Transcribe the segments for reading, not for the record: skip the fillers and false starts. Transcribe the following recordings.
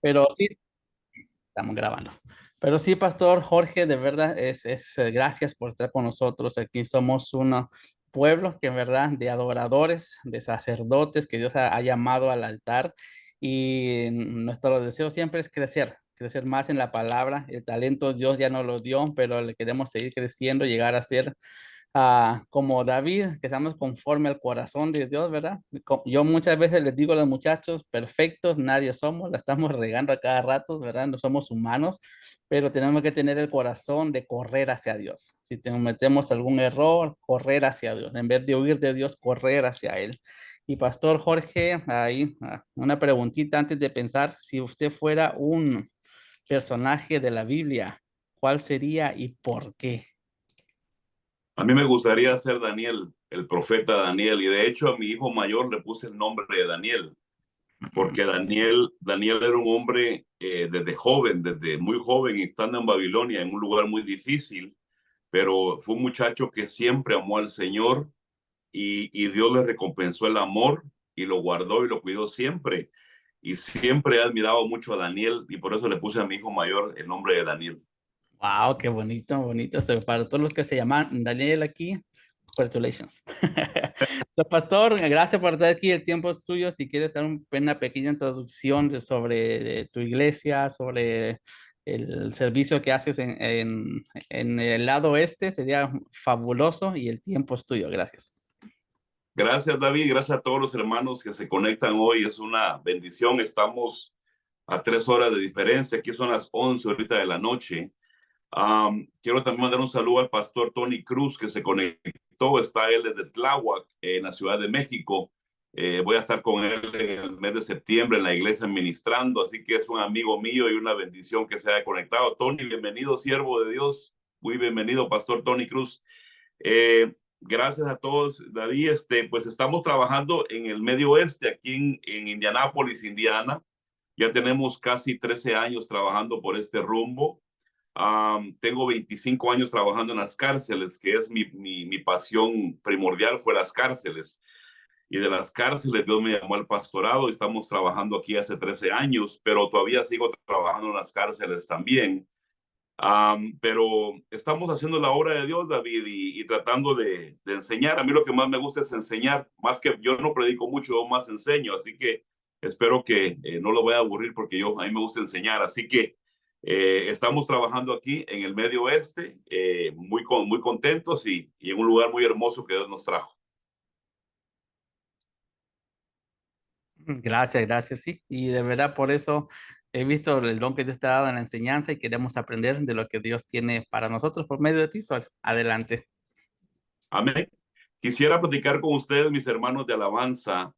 Pero sí, estamos grabando. Pero sí, Pastor Jorge, de verdad, gracias por estar con nosotros. Aquí somos un pueblo que en verdad de adoradores, de sacerdotes que Dios ha llamado al altar. Y nuestro deseo siempre es crecer, crecer más en la palabra. El talento Dios ya nos lo dio, pero le queremos seguir creciendo, llegar a ser como David, que estamos conforme al corazón de Dios, ¿verdad? Yo muchas veces les digo a los muchachos, perfectos, nadie somos, la estamos regando a cada rato, ¿verdad? No somos humanos, pero tenemos que tener el corazón de correr hacia Dios. Si cometemos algún error, correr hacia Dios. En vez de huir de Dios, correr hacia Él. Y Pastor Jorge, ahí una preguntita antes de pensar, si usted fuera un personaje de la Biblia, ¿cuál sería y por qué? A mí me gustaría ser Daniel, el profeta Daniel, y de hecho a mi hijo mayor le puse el nombre de Daniel, porque Daniel era un hombre desde joven, desde muy joven, estando en Babilonia, en un lugar muy difícil, pero fue un muchacho que siempre amó al Señor y Dios le recompensó el amor y lo guardó y lo cuidó siempre. Y siempre he admirado mucho a Daniel y por eso le puse a mi hijo mayor el nombre de Daniel. Wow, qué bonito, bonito. So, para todos los que se llaman Daniel aquí, congratulations. So, Pastor, gracias por estar aquí. El tiempo es tuyo. Si quieres dar una pequeña introducción sobre tu iglesia, sobre el servicio que haces en el lado oeste, sería fabuloso y el tiempo es tuyo. Gracias. Gracias, David. Gracias a todos los hermanos que se conectan hoy. Es una bendición. Estamos a 3 horas de diferencia. Aquí son las 11 ahorita de la noche. Quiero también mandar un saludo al pastor Tony Cruz que se conectó. Está él desde Tláhuac, en la Ciudad de México. Voy a estar con él en el mes de septiembre en la iglesia ministrando. Así que es un amigo mío y una bendición que se haya conectado. Tony, bienvenido, siervo de Dios. Muy bienvenido, pastor Tony Cruz. Gracias a todos, David. Pues estamos trabajando en el medio oeste, aquí en Indianápolis, Indiana. Ya tenemos casi 13 años trabajando por este rumbo. Tengo 25 años trabajando en las cárceles, que es mi pasión primordial, fue las cárceles. Y de las cárceles Dios me llamó al pastorado. Estamos trabajando aquí hace 13 años, pero todavía sigo trabajando en las cárceles también. Pero estamos haciendo la obra de Dios, David, y tratando de enseñar. A mí lo que más me gusta es enseñar, más que yo no predico mucho, yo más enseño, así que espero que no lo voy a aburrir porque a mí me gusta enseñar. Así que estamos trabajando aquí en el Medio Oeste, muy contentos y en un lugar muy hermoso que Dios nos trajo. Gracias, gracias, sí. Y de verdad por eso he visto el don que Dios te ha dado en la enseñanza y queremos aprender de lo que Dios tiene para nosotros por medio de ti. Sol. Adelante. Amén. Quisiera platicar con ustedes, mis hermanos de alabanza.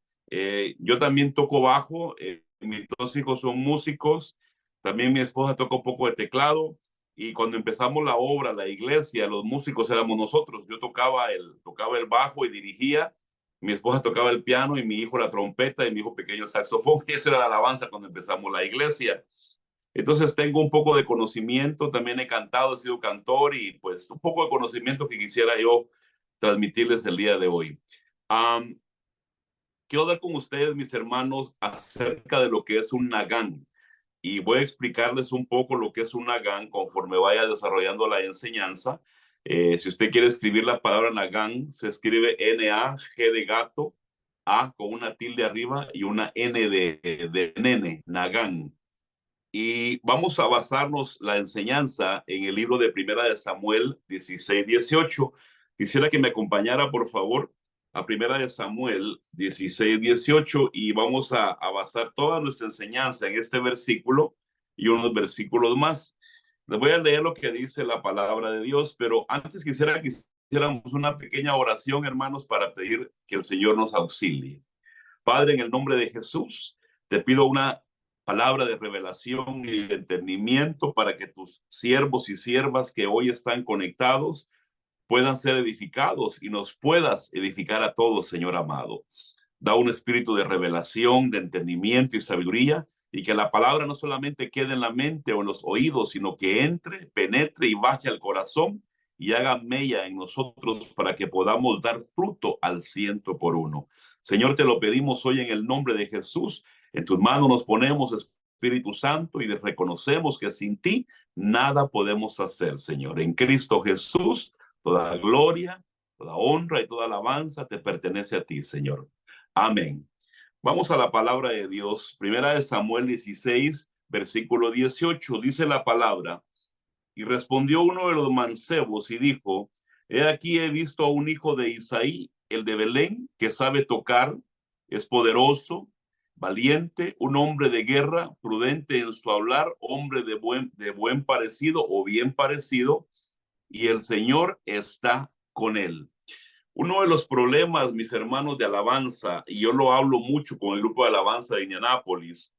Yo también toco bajo, mis dos hijos son músicos, también mi esposa toca un poco de teclado y cuando empezamos la obra, la iglesia, los músicos éramos nosotros. Yo tocaba el bajo y dirigía, mi esposa tocaba el piano y mi hijo la trompeta y mi hijo pequeño el saxofón. Y esa era la alabanza cuando empezamos la iglesia. Entonces tengo un poco de conocimiento, también he cantado, he sido cantor y pues un poco de conocimiento que quisiera yo transmitirles el día de hoy. Um, Quiero hablar con ustedes, mis hermanos, acerca de lo que es un nagán y voy a explicarles un poco lo que es un nagán conforme vaya desarrollando la enseñanza. Si usted quiere escribir la palabra nagán, se escribe N-A-G de gato, A con una tilde arriba y una N de nene, nagán. Y vamos a basarnos la enseñanza en el libro de Primera de Samuel 16-18. Quisiera que me acompañara, por favor, a Primera de Samuel 16-18 y vamos a basar toda nuestra enseñanza en este versículo y unos versículos más. Les voy a leer lo que dice la palabra de Dios, pero antes quisiera que hiciéramos una pequeña oración, hermanos, para pedir que el Señor nos auxilie. Padre, en el nombre de Jesús, te pido una palabra de revelación y de entendimiento para que tus siervos y siervas que hoy están conectados puedan ser edificados y nos puedas edificar a todos, Señor amado. Da un espíritu de revelación, de entendimiento y sabiduría y que la palabra no solamente quede en la mente o en los oídos, sino que entre, penetre y baje al corazón y haga mella en nosotros para que podamos dar fruto al 100 por uno. Señor, te lo pedimos hoy en el nombre de Jesús. En tus manos nos ponemos, Espíritu Santo y reconocemos que sin ti nada podemos hacer, Señor. En Cristo Jesús, toda gloria, toda honra y toda alabanza te pertenece a ti, Señor. Amén. Vamos a la palabra de Dios. Primera de Samuel 16, versículo 18. Dice la palabra: y respondió uno de los mancebos y dijo: he aquí, he visto a un hijo de Isaí, el de Belén, que sabe tocar, es poderoso, valiente, un hombre de guerra, prudente en su hablar, hombre de buen parecido o bien parecido, y el Señor está con él. Uno de los problemas, mis hermanos de alabanza, y yo lo hablo mucho con el grupo de alabanza de Indianápolis,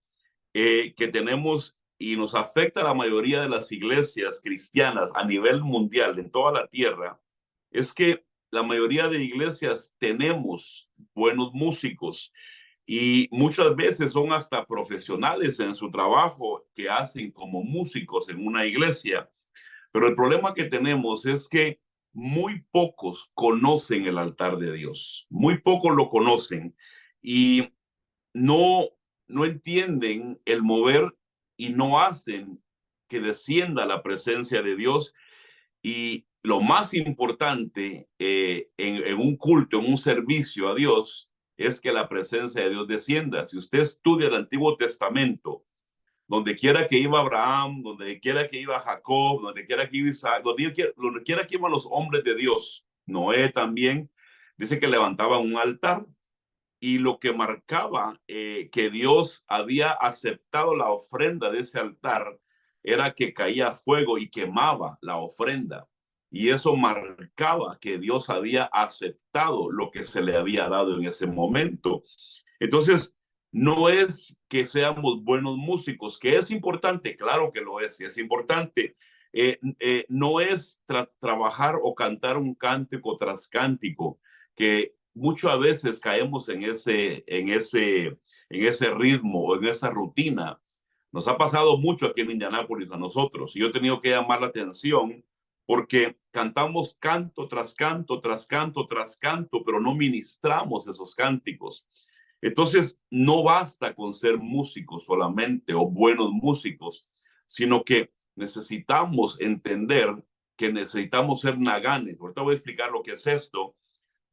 que tenemos y nos afecta a la mayoría de las iglesias cristianas a nivel mundial, en toda la tierra, es que la mayoría de iglesias tenemos buenos músicos y muchas veces son hasta profesionales en su trabajo que hacen como músicos en una iglesia. Pero el problema que tenemos es que muy pocos conocen el altar de Dios, muy pocos lo conocen y no, no entienden el mover y no hacen que descienda la presencia de Dios. Y lo más importante en un culto, en un servicio a Dios, es que la presencia de Dios descienda. Si usted estudia el Antiguo Testamento, donde quiera que iba Abraham, donde quiera que iba Jacob, donde quiera que iba Isaac, donde quiera que iban los hombres de Dios, Noé también, dice que levantaban un altar. Y lo que marcaba que Dios había aceptado la ofrenda de ese altar era que caía fuego y quemaba la ofrenda. Y eso marcaba que Dios había aceptado lo que se le había dado en ese momento. Entonces, no es que seamos buenos músicos, que es importante, claro que lo es, y es importante. No es trabajar o cantar un cántico tras cántico, que muchas veces caemos en ese ritmo o en esa rutina. Nos ha pasado mucho aquí en Indianápolis a nosotros y yo he tenido que llamar la atención porque cantamos canto tras canto, tras canto, tras canto, pero no ministramos esos cánticos. Entonces, no basta con ser músicos solamente o buenos músicos, sino que necesitamos entender que necesitamos ser naganes. Ahorita voy a explicar lo que es esto,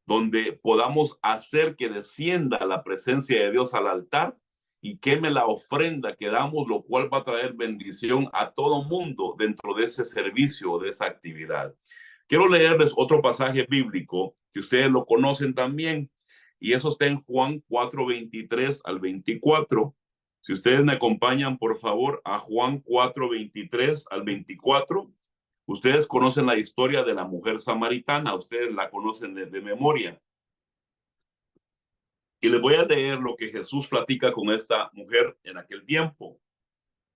donde podamos hacer que descienda la presencia de Dios al altar y queme la ofrenda que damos, lo cual va a traer bendición a todo mundo dentro de ese servicio o de esa actividad. Quiero leerles otro pasaje bíblico que ustedes lo conocen también, y eso está en Juan 4:23 al 24. Si ustedes me acompañan, por favor, a Juan 4:23 al 24. Ustedes conocen la historia de la mujer samaritana, ustedes la conocen de memoria. Y les voy a leer lo que Jesús platica con esta mujer en aquel tiempo.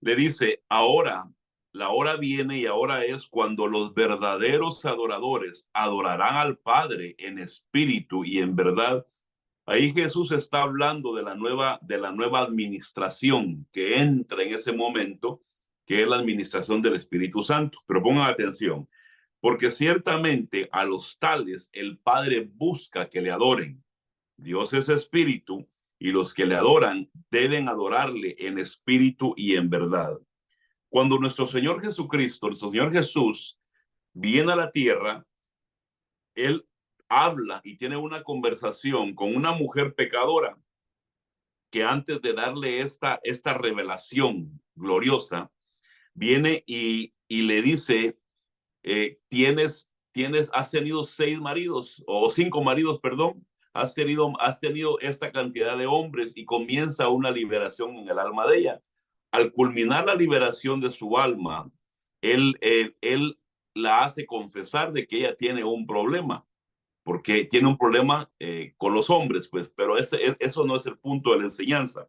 Le dice: ahora, la hora viene y ahora es cuando los verdaderos adoradores adorarán al Padre en espíritu y en verdad. Ahí Jesús está hablando de la nueva administración que entra en ese momento, que es la administración del Espíritu Santo. Pero pongan atención, porque ciertamente a los tales el Padre busca que le adoren. Dios es espíritu y los que le adoran deben adorarle en espíritu y en verdad. Cuando nuestro Señor Jesucristo, nuestro Señor Jesús, viene a la tierra, Él habla y tiene una conversación con una mujer pecadora que antes de darle esta revelación gloriosa, viene y le dice: has tenido 6 maridos o 5 maridos, perdón, has tenido esta cantidad de hombres, y comienza una liberación en el alma de ella. Al culminar la liberación de su alma, él la hace confesar de que ella tiene un problema, porque tiene un problema con los hombres, pues, pero eso no es el punto de la enseñanza.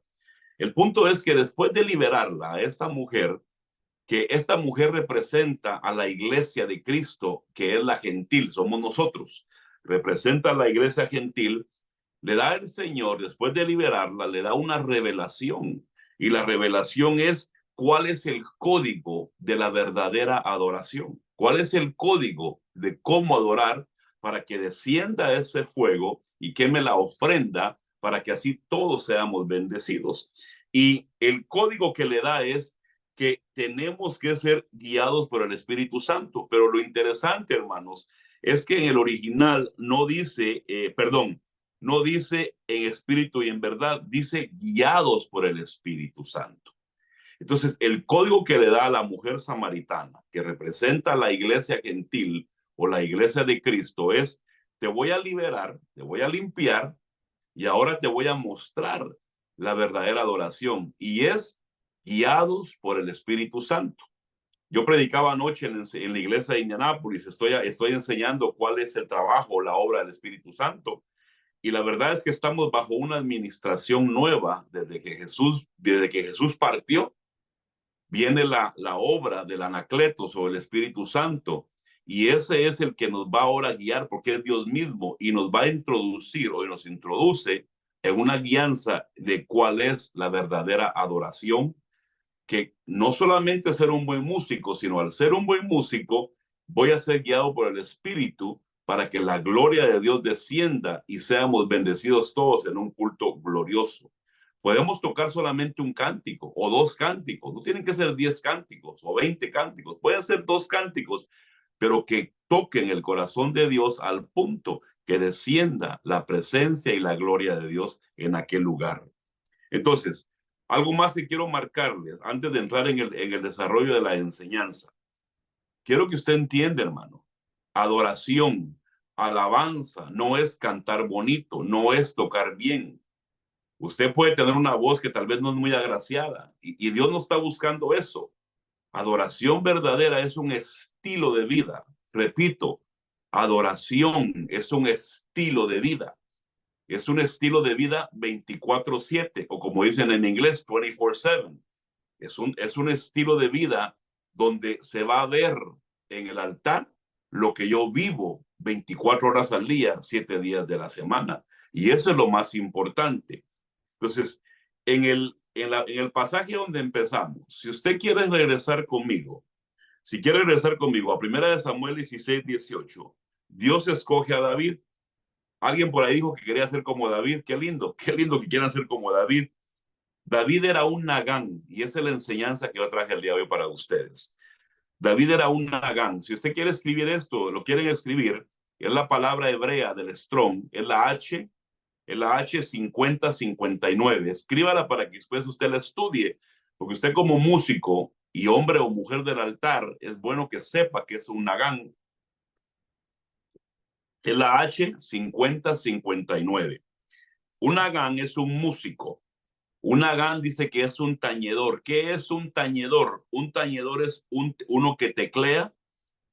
El punto es que después de liberarla a esta mujer, que esta mujer representa a la iglesia de Cristo, que es la gentil, somos nosotros, representa a la iglesia gentil, le da el Señor, después de liberarla, le da una revelación, y la revelación es cuál es el código de la verdadera adoración, cuál es el código de cómo adorar para que descienda ese fuego y queme la ofrenda, para que así todos seamos bendecidos. Y el código que le da es que tenemos que ser guiados por el Espíritu Santo. Pero lo interesante, hermanos, es que en el original no dice, no dice en espíritu y en verdad, dice guiados por el Espíritu Santo. Entonces, el código que le da a la mujer samaritana, que representa la iglesia gentil o la iglesia de Cristo, es: te voy a liberar, te voy a limpiar y ahora te voy a mostrar la verdadera adoración. Y es guiados por el Espíritu Santo. Yo predicaba anoche en la iglesia de Indianápolis, estoy enseñando cuál es el trabajo, la obra del Espíritu Santo. Y la verdad es que estamos bajo una administración nueva desde que Jesús partió. Viene la obra del Anacletos o el Espíritu Santo, y ese es el que nos va ahora a guiar, porque es Dios mismo, y nos va a introducir o nos introduce en una guianza de cuál es la verdadera adoración, que no solamente ser un buen músico, sino al ser un buen músico, voy a ser guiado por el Espíritu para que la gloria de Dios descienda y seamos bendecidos todos en un culto glorioso. Podemos tocar solamente un cántico o dos cánticos, no tienen que ser 10 cánticos o 20 cánticos, pueden ser 2 cánticos, pero que toquen el corazón de Dios al punto que descienda la presencia y la gloria de Dios en aquel lugar. Entonces, algo más que quiero marcarles antes de entrar en el desarrollo de la enseñanza. Quiero que usted entienda, hermano, adoración, alabanza, no es cantar bonito, no es tocar bien. Usted puede tener una voz que tal vez no es muy agraciada y Dios no está buscando eso. Adoración verdadera es un estilo de vida. Repito, adoración es un estilo de vida. Es un estilo de vida 24/7, o como dicen en inglés, 24/7. Es un estilo de vida donde se va a ver en el altar lo que yo vivo 24 horas al día, 7 días de la semana. Y eso es lo más importante. Entonces, en el pasaje donde empezamos, si usted quiere regresar conmigo, si quiere regresar conmigo a 1 Samuel 16:18, Dios escoge a David. Alguien por ahí dijo que quería ser como David. Qué lindo que quieran ser como David. David era un Nagán, y esa es la enseñanza que yo traje el día de hoy para ustedes. David era un Nagán. Si usted quiere escribir esto, lo quieren escribir, es la palabra hebrea del Strong, es la H 5059. Escríbala para que después usted la estudie, porque usted como músico y hombre o mujer del altar, es bueno que sepa que es un Nagán. Es la H 5059. Un Nagán es un músico. Un Nagán dice que es un tañedor. ¿Qué es un tañedor? Un tañedor es uno que teclea.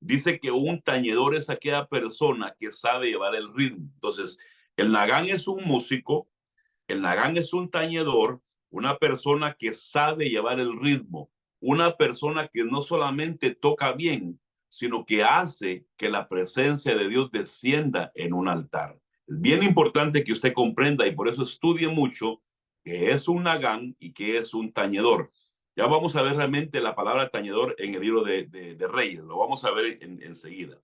Dice que un tañedor es aquella persona que sabe llevar el ritmo. Entonces, el Nagán es un músico, el Nagán es un tañedor, una persona que sabe llevar el ritmo, una persona que no solamente toca bien, sino que hace que la presencia de Dios descienda en un altar. Es bien importante que usted comprenda, y por eso estudie mucho qué es un Nagán y qué es un tañedor. Ya vamos a ver realmente la palabra tañedor en el libro de Reyes, lo vamos a ver enseguida.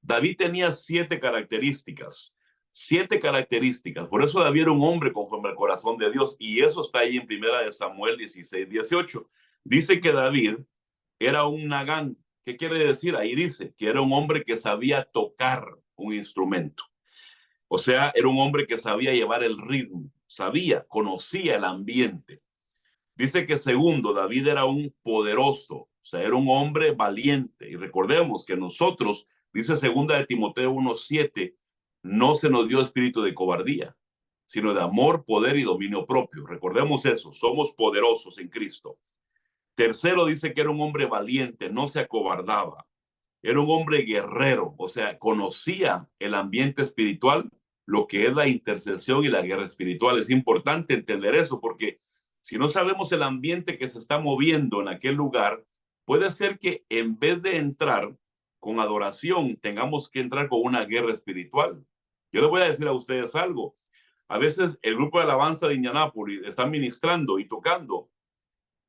David tenía 7 características. 7 características. Por eso David era un hombre conforme al corazón de Dios. Y eso está ahí en 1 Samuel 16:18. Dice que David era un Nagán. ¿Qué quiere decir? Ahí dice que era un hombre que sabía tocar un instrumento. O sea, era un hombre que sabía llevar el ritmo, conocía el ambiente. Dice que segundo, David era un poderoso, o sea, era un hombre valiente. Y recordemos que nosotros, dice 2 Timoteo 1:7, no se nos dio espíritu de cobardía, sino de amor, poder y dominio propio. Recordemos eso, somos poderosos en Cristo. Tercero, dice que era un hombre valiente, no se acobardaba. Era un hombre guerrero, o sea, conocía el ambiente espiritual, lo que es la intercesión y la guerra espiritual. Es importante entender eso, porque si no sabemos el ambiente que se está moviendo en aquel lugar, puede ser que en vez de entrar con adoración, tengamos que entrar con una guerra espiritual. Yo les voy a decir a ustedes algo. A veces el grupo de alabanza de Indianápolis está ministrando y tocando,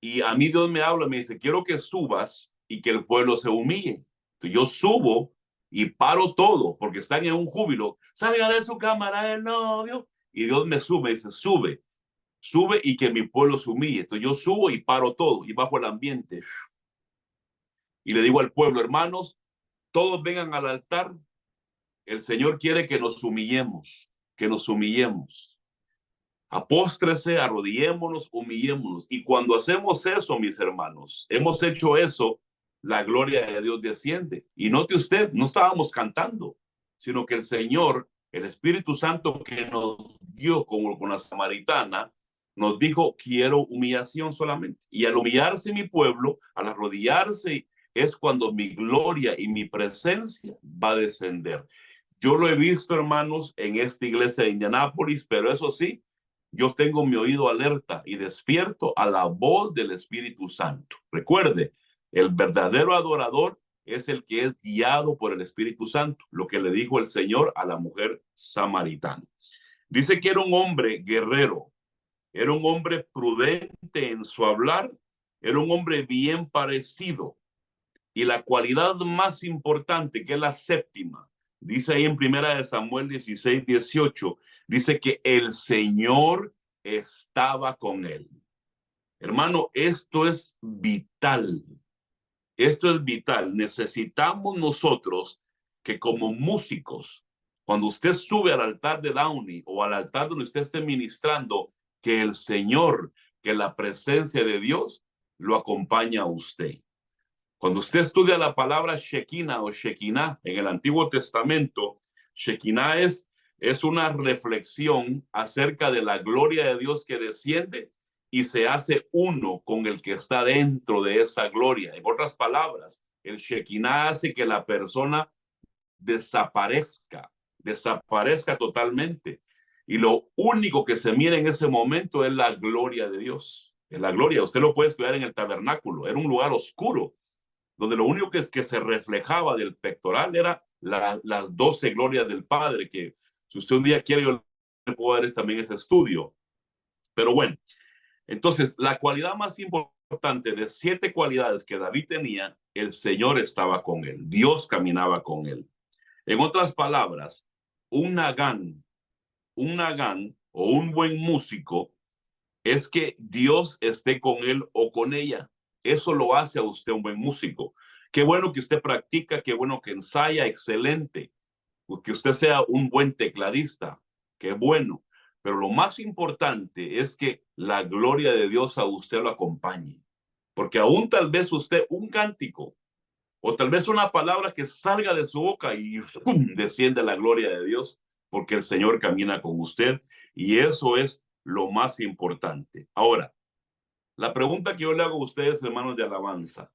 y a mí Dios me habla, me dice: quiero que subas y que el pueblo se humille. Entonces yo subo y paro todo, porque están en un júbilo. Salga de su cámara del novio. Y Dios me sube, dice: sube. sube y que mi pueblo se humille. Entonces yo subo y paro todo y bajo el ambiente. Y le digo al pueblo, hermanos, todos vengan al altar. El Señor quiere que nos humillemos, que nos humillemos. Apóstrese, arrodillémonos, humillémonos. Y cuando hacemos eso, mis hermanos, hemos hecho eso, la gloria de Dios desciende. Y note usted, no estábamos cantando, sino que el Señor, el Espíritu Santo que nos dio como con la samaritana, nos dijo, quiero humillación solamente. Y al humillarse mi pueblo, al arrodillarse, es cuando mi gloria y mi presencia va a descender. Yo lo he visto, hermanos, en esta iglesia de Indianápolis, pero eso sí, yo tengo mi oído alerta y despierto a la voz del Espíritu Santo. Recuerde, el verdadero adorador es el que es guiado por el Espíritu Santo, lo que le dijo el Señor a la mujer samaritana. Dice que era un hombre guerrero, era un hombre prudente en su hablar, era un hombre bien parecido. Y la cualidad más importante, que es la séptima, dice ahí en 1 Samuel 16:18, dice que el Señor estaba con él. Hermano, esto es vital. Esto es vital. Necesitamos nosotros que como músicos, cuando usted sube al altar de Downey o al altar donde usted esté ministrando, que el Señor, que la presencia de Dios lo acompaña a usted. Cuando usted estudia la palabra Shekinah o Shekinah en el Antiguo Testamento, Shekinah es una reflexión acerca de la gloria de Dios que desciende y se hace uno con el que está dentro de esa gloria. En otras palabras, el Shekinah hace que la persona desaparezca totalmente. Y lo único que se mira en ese momento es la gloria de Dios. Es la gloria. Usted lo puede estudiar en el tabernáculo. Era un lugar oscuro, donde lo único que se reflejaba del pectoral era las 12 glorias del Padre, que si usted un día quiere, yo le puedo dar también ese estudio. Pero bueno, entonces la cualidad más importante de 7 cualidades que David tenía, el Señor estaba con él, Dios caminaba con él. En otras palabras, un nagán o un buen músico es que Dios esté con él o con ella. Eso lo hace a usted un buen músico. Qué bueno que usted practica, qué bueno que ensaya, excelente. Que usted sea un buen tecladista, qué bueno. Pero lo más importante es que la gloria de Dios a usted lo acompañe. Porque aún tal vez usted un cántico o tal vez una palabra que salga de su boca y ¡pum!, desciende la gloria de Dios, porque el Señor camina con usted y eso es lo más importante. Ahora, la pregunta que yo le hago a ustedes, hermanos de alabanza,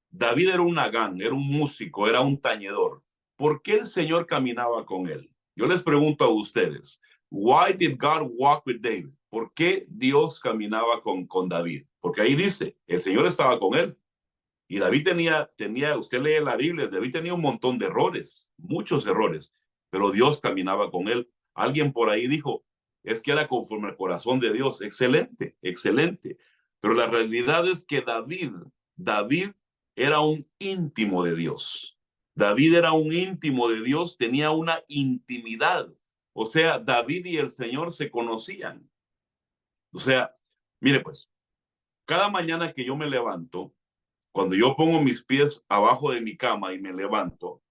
David era un nagán, era un músico, era un tañedor. ¿Por qué el Señor caminaba con él? Yo les pregunto a ustedes, why did God walk with David? ¿Por qué Dios caminaba con David? Porque ahí dice, el Señor estaba con él. Y David tenía, usted lee la Biblia, David tenía un montón de errores, muchos errores, pero Dios caminaba con él. Alguien por ahí dijo, es que era conforme al corazón de Dios. Excelente, excelente. Pero la realidad es que David era un íntimo de Dios. David era un íntimo de Dios, tenía una intimidad. O sea, David y el Señor se conocían. O sea, mire pues, cada mañana que yo me levanto, cuando yo pongo mis pies abajo de mi cama y me levanto,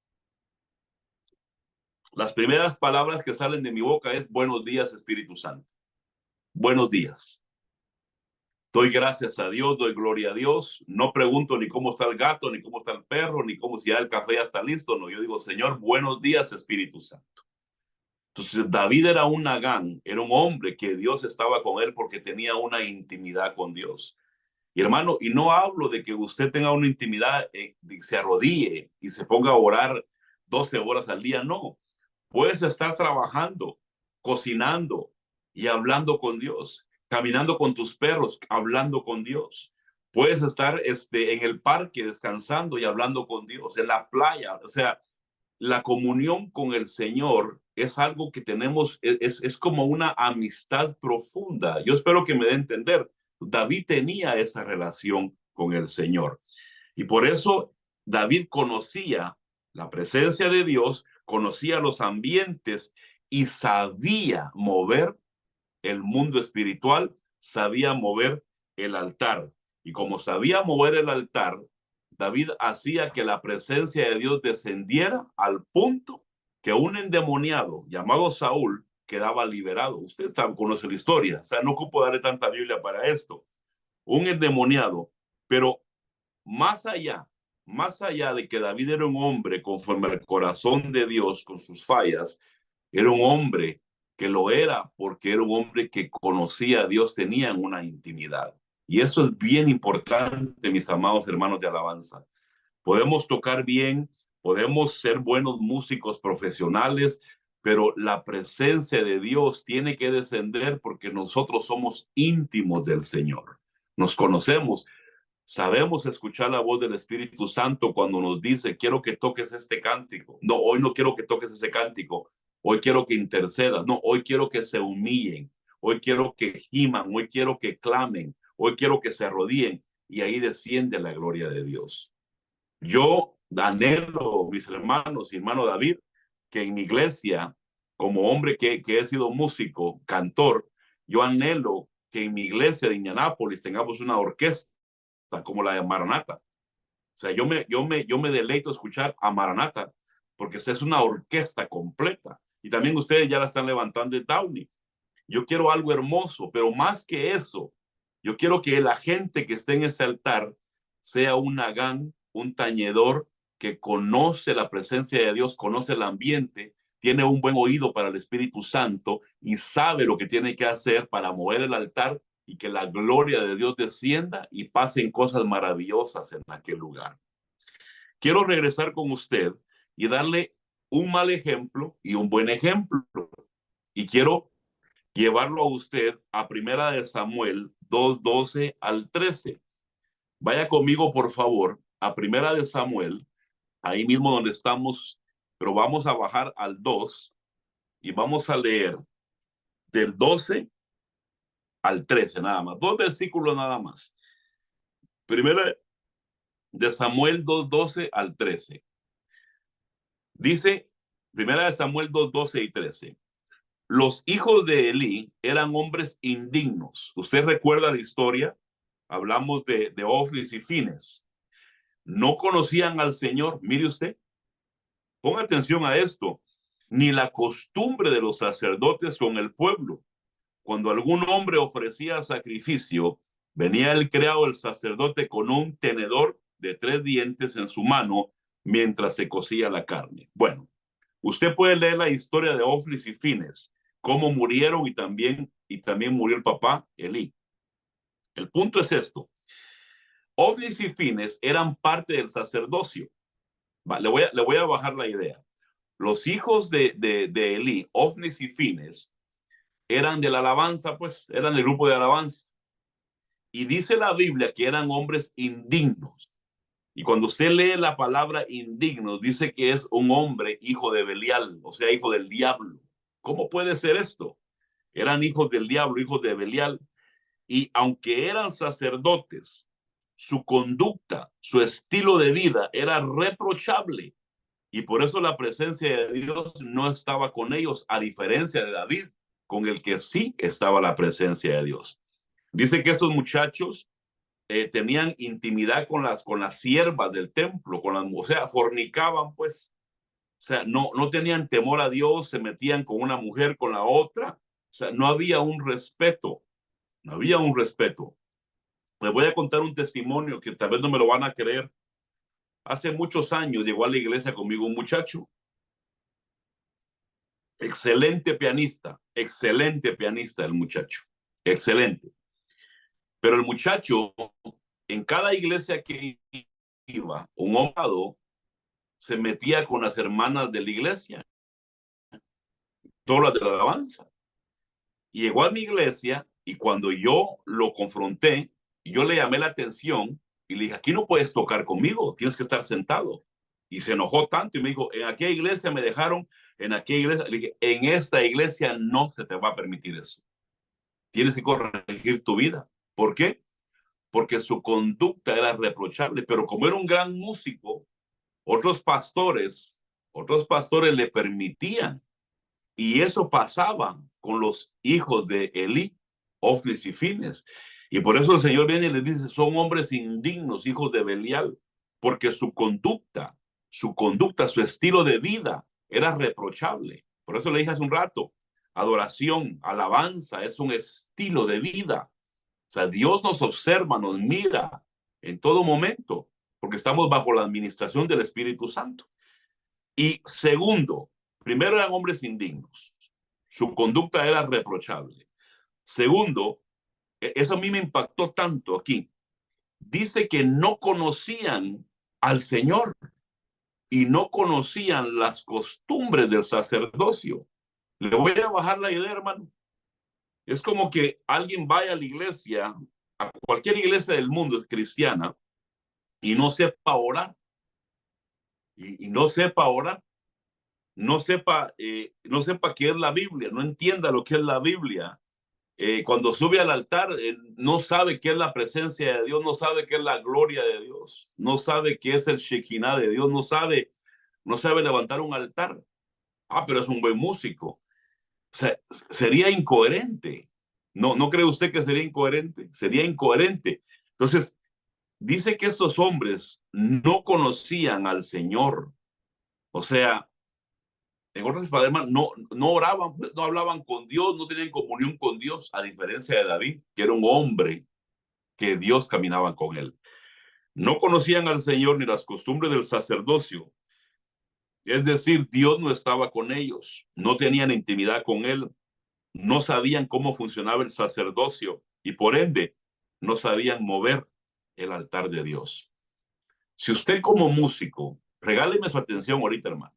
las primeras palabras que salen de mi boca es buenos días, Espíritu Santo. Buenos días. Doy gracias a Dios, doy gloria a Dios. No pregunto ni cómo está el gato, ni cómo está el perro, ni cómo si ya el café ya está listo. No, yo digo, Señor, buenos días, Espíritu Santo. Entonces, David era un nagán, era un hombre que Dios estaba con él porque tenía una intimidad con Dios. Y hermano, y no hablo de que usted tenga una intimidad, se arrodille y se ponga a orar 12 horas al día. No, puedes estar trabajando, cocinando y hablando con Dios, caminando con tus perros, hablando con Dios. Puedes estar en el parque descansando y hablando con Dios, en la playa. O sea, la comunión con el Señor es algo que tenemos, es como una amistad profunda. Yo espero que me dé a entender. David tenía esa relación con el Señor. Y por eso David conocía la presencia de Dios, conocía los ambientes y sabía mover el mundo espiritual sabía mover el altar. Y como sabía mover el altar, David hacía que la presencia de Dios descendiera al punto que un endemoniado llamado Saúl quedaba liberado. Usted sabe, conoce la historia, o sea, no ocupo darle tanta Biblia para esto. Un endemoniado, pero más allá de que David era un hombre conforme al corazón de Dios con sus fallas, era un hombre que lo era porque era un hombre que conocía a Dios, tenían una intimidad. Y eso es bien importante, mis amados hermanos de alabanza. Podemos tocar bien, podemos ser buenos músicos profesionales, pero la presencia de Dios tiene que descender porque nosotros somos íntimos del Señor. Nos conocemos, sabemos escuchar la voz del Espíritu Santo cuando nos dice, quiero que toques este cántico. No, hoy no quiero que toques ese cántico. Hoy quiero que intercedas. No, hoy quiero que se humillen. Hoy quiero que giman. Hoy quiero que clamen. Hoy quiero que se arrodillen. Y ahí desciende la gloria de Dios. Yo anhelo, mis hermanos y hermano David, que en mi iglesia, como hombre que he sido músico, cantor, yo anhelo que en mi iglesia de Indianápolis tengamos una orquesta como la de Maranata. O sea, yo me deleito escuchar a Maranata porque es una orquesta completa. Y también ustedes ya la están levantando de Downey. Yo quiero algo hermoso, pero más que eso, yo quiero que la gente que esté en ese altar sea un nagán, un tañedor que conoce la presencia de Dios, conoce el ambiente, tiene un buen oído para el Espíritu Santo y sabe lo que tiene que hacer para mover el altar y que la gloria de Dios descienda y pasen cosas maravillosas en aquel lugar. Quiero regresar con usted y darle un mal ejemplo y un buen ejemplo. Y quiero llevarlo a usted a Primera de Samuel 2:12 al 13. Vaya conmigo, por favor, a Primera de Samuel, ahí mismo donde estamos, pero vamos a bajar al 2 y vamos a leer del 12 al 13 nada más, 2 versículos nada más. Primera de Samuel 2:12 al 13. Dice, Primera de Samuel 2:12 y 13. Los hijos de Elí eran hombres indignos. Usted recuerda la historia, hablamos de Ofnis y Fines. No conocían al Señor. Mire usted, ponga atención a esto, ni la costumbre de los sacerdotes con el pueblo. Cuando algún hombre ofrecía sacrificio, venía el criado del sacerdote con un tenedor de 3 dientes en su mano mientras se cocía la carne. Bueno, usted puede leer la historia de Ofnis y Fines, cómo murieron y también murió el papá Elí. El punto es esto. Ofnis y Fines eran parte del sacerdocio. Le voy a bajar la idea. Los hijos de Elí, Ofnis y Fines, eran de la alabanza, pues, eran del grupo de alabanza. Y dice la Biblia que eran hombres indignos. Y cuando usted lee la palabra indigno, dice que es un hombre hijo de Belial, o sea, hijo del diablo. ¿Cómo puede ser esto? Eran hijos del diablo, hijos de Belial. Y aunque eran sacerdotes, su conducta, su estilo de vida era reprochable. Y por eso la presencia de Dios no estaba con ellos, a diferencia de David, con el que sí estaba la presencia de Dios. Dice que esos muchachos tenían intimidad con las siervas del templo, o sea, fornicaban, pues. O sea, no tenían temor a Dios, se metían con una mujer, con la otra. O sea, no había un respeto, no había un respeto. Les voy a contar un testimonio que tal vez no me lo van a creer. Hace muchos años llegó a la iglesia conmigo un muchacho, excelente pianista el muchacho, excelente. Pero el muchacho, en cada iglesia que iba, un hombre se metía con las hermanas de la iglesia, todas las de la alabanza. Y llegó a mi iglesia y cuando yo lo confronté, yo le llamé la atención y le dije, aquí no puedes tocar conmigo, tienes que estar sentado. Y se enojó tanto y me dijo, en aquella iglesia me dejaron, en aquella iglesia, le dije, en esta iglesia no se te va a permitir eso. Tienes que corregir tu vida. ¿Por qué? Porque su conducta era reprochable, pero como era un gran músico, otros pastores le permitían. Y eso pasaba con los hijos de Elí, Ofnis y Fines. Y por eso el Señor viene y les dice, son hombres indignos, hijos de Belial, porque su conducta, su estilo de vida era reprochable. Por eso le dije hace un rato, adoración, alabanza, es un estilo de vida. O sea, Dios nos observa, nos mira en todo momento, porque estamos bajo la administración del Espíritu Santo. Y segundo, primero eran hombres indignos. Su conducta era reprochable. Segundo, eso a mí me impactó tanto aquí. Dice que no conocían al Señor y no conocían las costumbres del sacerdocio. Le voy a bajar la idea, hermano. Es como que alguien vaya a la iglesia, a cualquier iglesia del mundo es cristiana, y no sepa orar. Y no sepa orar. No sepa qué es la Biblia, no entienda lo que es la Biblia. Cuando sube al altar, no sabe qué es la presencia de Dios, no sabe qué es la gloria de Dios, no sabe qué es el Shekinah de Dios, no sabe levantar un altar. Ah, pero es un buen músico. O sea, sería incoherente. ¿No cree usted que sería incoherente? Sería incoherente. Entonces, dice que estos hombres no conocían al Señor. O sea, en otras palabras, no oraban, no hablaban con Dios, no tenían comunión con Dios, a diferencia de David, que era un hombre que Dios caminaba con él. No conocían al Señor ni las costumbres del sacerdocio. Es decir, Dios no estaba con ellos, no tenían intimidad con él, no sabían cómo funcionaba el sacerdocio y por ende no sabían mover el altar de Dios. Si usted como músico, regáleme su atención ahorita, hermano.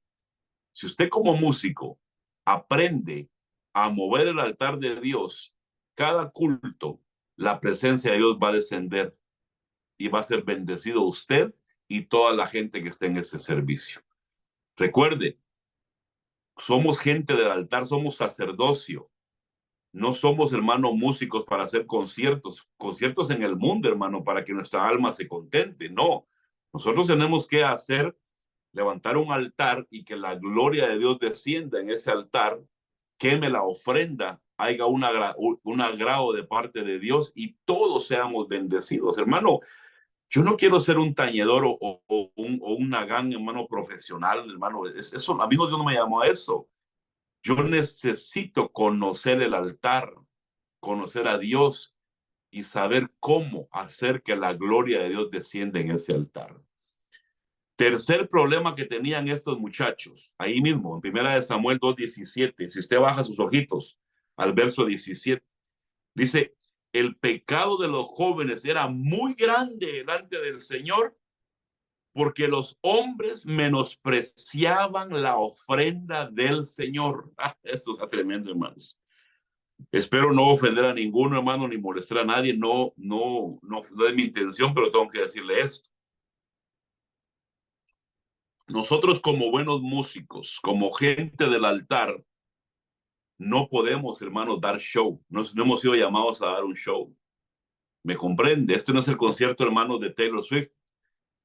Si usted como músico aprende a mover el altar de Dios, cada culto, la presencia de Dios va a descender y va a ser bendecido usted y toda la gente que esté en ese servicio. Recuerde, somos gente del altar, somos sacerdocio. No somos, hermano, músicos para hacer conciertos en el mundo, hermano, para que nuestra alma se contente. No, nosotros tenemos que levantar un altar y que la gloria de Dios descienda en ese altar, queme la ofrenda, haya un agrado de parte de Dios y todos seamos bendecidos. Hermano, yo no quiero ser un tañedor o un nagán, hermano, profesional, hermano. Eso, a mí Dios no me llamó a eso. Yo necesito conocer el altar, conocer a Dios y saber cómo hacer que la gloria de Dios descienda en ese altar. Tercer problema que tenían estos muchachos, ahí mismo, en primera de Samuel 2:17, si usted baja sus ojitos al verso 17, dice, el pecado de los jóvenes era muy grande delante del Señor porque los hombres menospreciaban la ofrenda del Señor. Esto es tremendo, hermanos. Espero no ofender a ninguno, hermano, ni molestar a nadie. No es mi intención, pero tengo que decirle esto. Nosotros como buenos músicos, como gente del altar, no podemos, hermanos, dar show. No hemos sido llamados a dar un show. ¿Me comprende? Esto no es el concierto, hermanos, de Taylor Swift.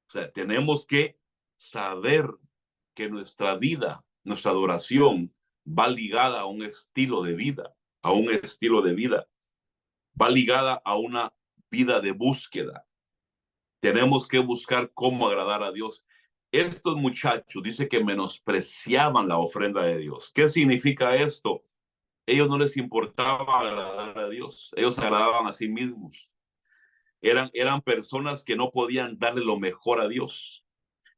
O sea, tenemos que saber que nuestra vida, nuestra adoración va ligada a un estilo de vida, a un estilo de vida. Va ligada a una vida de búsqueda. Tenemos que buscar cómo agradar a Dios. Estos muchachos dice que menospreciaban la ofrenda de Dios. ¿Qué significa esto? Ellos no les importaba agradar a Dios. Ellos agradaban a sí mismos. Eran personas que no podían darle lo mejor a Dios.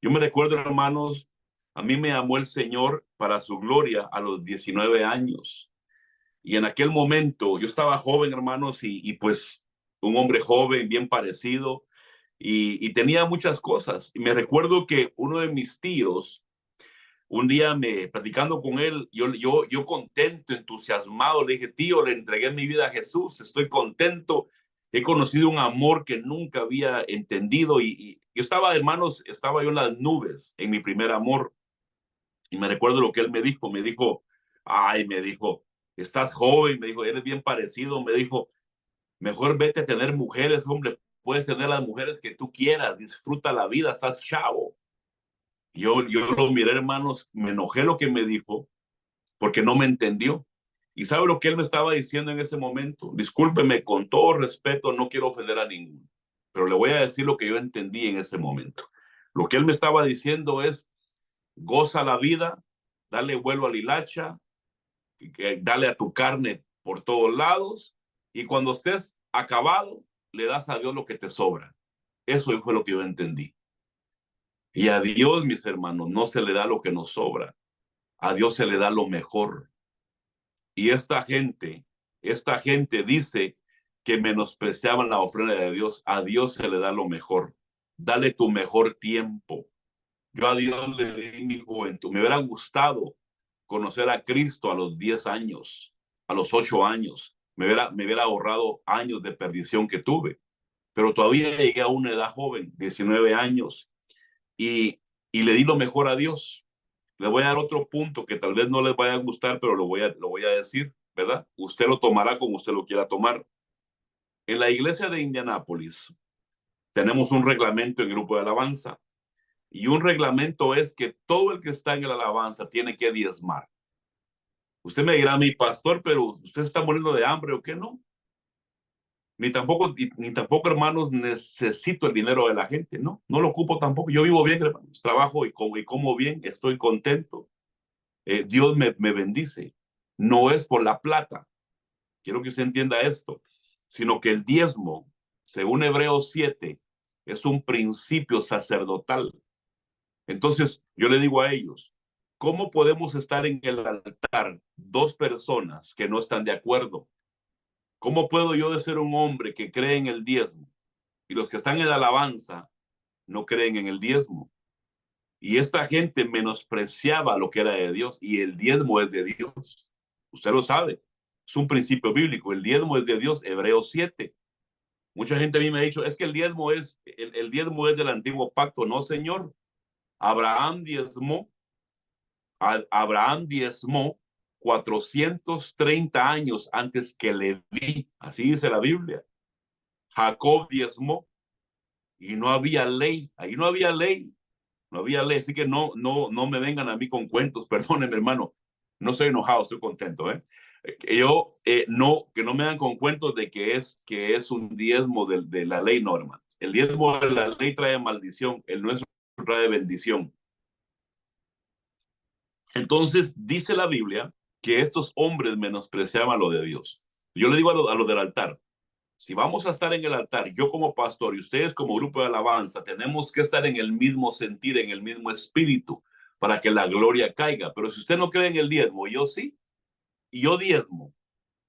Yo me recuerdo, hermanos, a mí me amó el Señor para su gloria a los 19 años. Y en aquel momento yo estaba joven, hermanos, y pues un hombre joven, bien parecido, y tenía muchas cosas. Y me recuerdo que uno de mis tíos, un día platicando con él, yo contento, entusiasmado, le dije, tío, le entregué mi vida a Jesús, estoy contento, he conocido un amor que nunca había entendido y yo estaba, hermanos, estaba yo en las nubes en mi primer amor. Y me recuerdo lo que él me dijo, estás joven, me dijo, eres bien parecido, me dijo, mejor vete a tener mujeres, hombre, puedes tener las mujeres que tú quieras, disfruta la vida, estás chavo. Yo lo miré, hermanos, me enojé lo que me dijo, porque no me entendió. ¿Y sabe lo que él me estaba diciendo en ese momento? Discúlpeme, con todo respeto, no quiero ofender a ninguno, pero le voy a decir lo que yo entendí en ese momento. Lo que él me estaba diciendo es, goza la vida, dale vuelo a la hilacha, dale a tu carne por todos lados, y cuando estés acabado, le das a Dios lo que te sobra. Eso fue lo que yo entendí. Y a Dios, mis hermanos, no se le da lo que nos sobra. A Dios se le da lo mejor. Y esta gente dice que menospreciaban la ofrenda de Dios. A Dios se le da lo mejor. Dale tu mejor tiempo. Yo a Dios le di mi juventud. Me hubiera gustado conocer a Cristo a los 10 años, a los 8 años. Me hubiera ahorrado años de perdición que tuve. Pero todavía llegué a una edad joven, 19 años, y le di lo mejor a Dios. Le voy a dar otro punto que tal vez no les vaya a gustar, pero lo voy a decir, ¿verdad? Usted lo tomará como usted lo quiera tomar. En la iglesia de Indianápolis tenemos un reglamento en grupo de alabanza. Y un reglamento es que todo el que está en la alabanza tiene que diezmar. Usted me dirá, mi pastor, pero usted está muriendo de hambre o qué no. Ni tampoco, hermanos, necesito el dinero de la gente. No, no lo ocupo tampoco. Yo vivo bien, hermanos. Trabajo y como bien, estoy contento. Dios me bendice. No es por la plata. Quiero que usted entienda esto, sino que el diezmo, según Hebreos 7, es un principio sacerdotal. Entonces, yo le digo a ellos, ¿cómo podemos estar en el altar dos personas que no están de acuerdo? ¿Cómo puedo yo de ser un hombre que cree en el diezmo y los que están en la alabanza no creen en el diezmo? Y esta gente menospreciaba lo que era de Dios, y el diezmo es de Dios. Usted lo sabe. Es un principio bíblico. El diezmo es de Dios, Hebreos 7. Mucha gente a mí me ha dicho, es que el diezmo es del antiguo pacto. No, señor. Abraham diezmó, Abraham diezmó 430 años antes que Leví. Así dice la Biblia. Jacob diezmó y no había ley. Ahí no había ley. No había ley, así que no me vengan a mí con cuentos, perdónenme, hermano. No estoy enojado, estoy contento, ¿eh? Que no me dan con cuentos de que es un diezmo de la ley, no, hermano. El diezmo de la ley trae maldición, el nuestro trae bendición. Entonces, dice la Biblia que estos hombres menospreciaban lo de Dios. Yo le digo a lo del altar, si vamos a estar en el altar, yo como pastor y ustedes como grupo de alabanza, tenemos que estar en el mismo sentir, en el mismo espíritu, para que la gloria caiga. Pero si usted no cree en el diezmo, yo sí, y yo diezmo,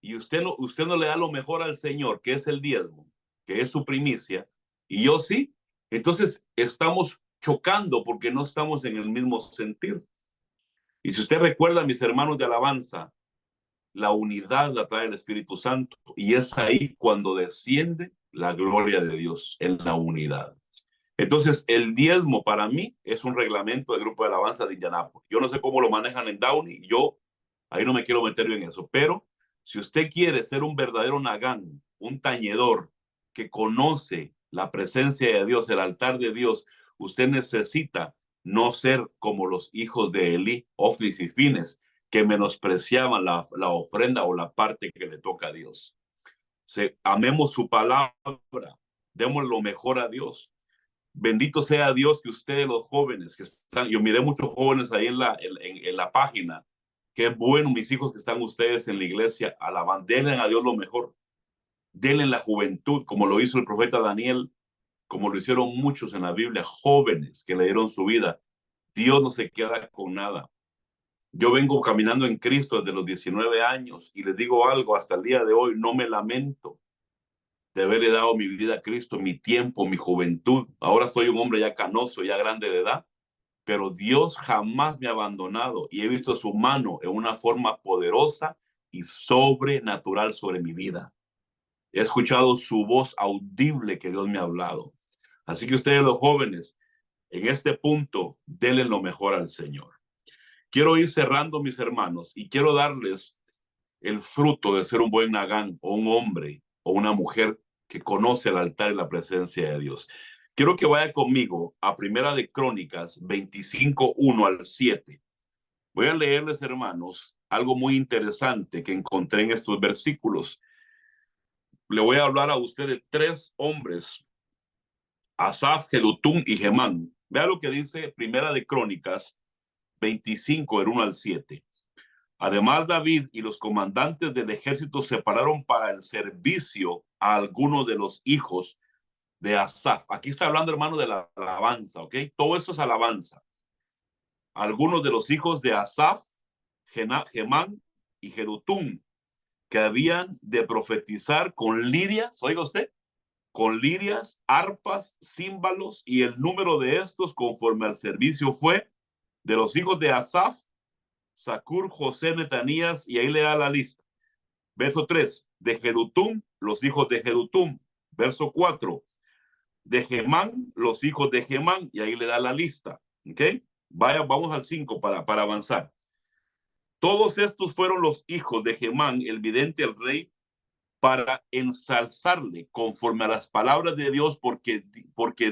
y usted no le da lo mejor al Señor, que es el diezmo, que es su primicia, y yo sí, entonces estamos chocando porque no estamos en el mismo sentir. Y si usted recuerda, mis hermanos de alabanza, la unidad la trae el Espíritu Santo, y es ahí cuando desciende la gloria de Dios en la unidad. Entonces, el diezmo para mí es un reglamento del grupo de alabanza de Indianápolis. Yo no sé cómo lo manejan en Downey, yo ahí no me quiero meter en eso, pero si usted quiere ser un verdadero nagán, un tañedor que conoce la presencia de Dios, el altar de Dios, usted necesita no ser como los hijos de Elí, Ofnis y Fines, que menospreciaban la ofrenda o la parte que le toca a Dios. Amemos su palabra, demos lo mejor a Dios. Bendito sea Dios que ustedes, los jóvenes que están, yo miré muchos jóvenes ahí en la página, qué bueno, mis hijos, que están ustedes en la iglesia, alaban, denle a Dios lo mejor, denle la juventud, como lo hizo el profeta Daniel, como lo hicieron muchos en la Biblia, jóvenes que le dieron su vida. Dios no se queda con nada. Yo vengo caminando en Cristo desde los 19 años y les digo algo, hasta el día de hoy no me lamento de haberle dado mi vida a Cristo, mi tiempo, mi juventud. Ahora soy un hombre ya canoso, ya grande de edad, pero Dios jamás me ha abandonado y he visto su mano en una forma poderosa y sobrenatural sobre mi vida. He escuchado su voz audible que Dios me ha hablado. Así que ustedes, los jóvenes, en este punto, denle lo mejor al Señor. Quiero ir cerrando, mis hermanos, y quiero darles el fruto de ser un buen nagán o un hombre o una mujer que conoce el altar y la presencia de Dios. Quiero que vaya conmigo a Primera de Crónicas 25, 1 al 7. Voy a leerles, hermanos, algo muy interesante que encontré en estos versículos. Le voy a hablar a usted de tres hombres: Asaf, Jedutum y Gemán. Vea lo que dice Primera de Crónicas 25, del 1 al 7. Además, David y los comandantes del ejército separaron para el servicio a algunos de los hijos de Asaf. Aquí está hablando, hermano, de la alabanza, ¿ok? Todo esto es alabanza. Algunos de los hijos de Asaf, Gemán y Jedutum, que habían de profetizar con lirias, oiga usted, con lirias, arpas, címbalos, y el número de estos conforme al servicio fue de los hijos de Asaf, Zacur, José, Netanías, y ahí le da la lista. Verso 3, de Jedutum, los hijos de Jedutum. Verso 4, de Gemán, los hijos de Gemán, y ahí le da la lista. ¿Ok? Vamos al 5 para avanzar. Todos estos fueron los hijos de Gemán, el vidente, el rey, para ensalzarle conforme a las palabras de Dios, porque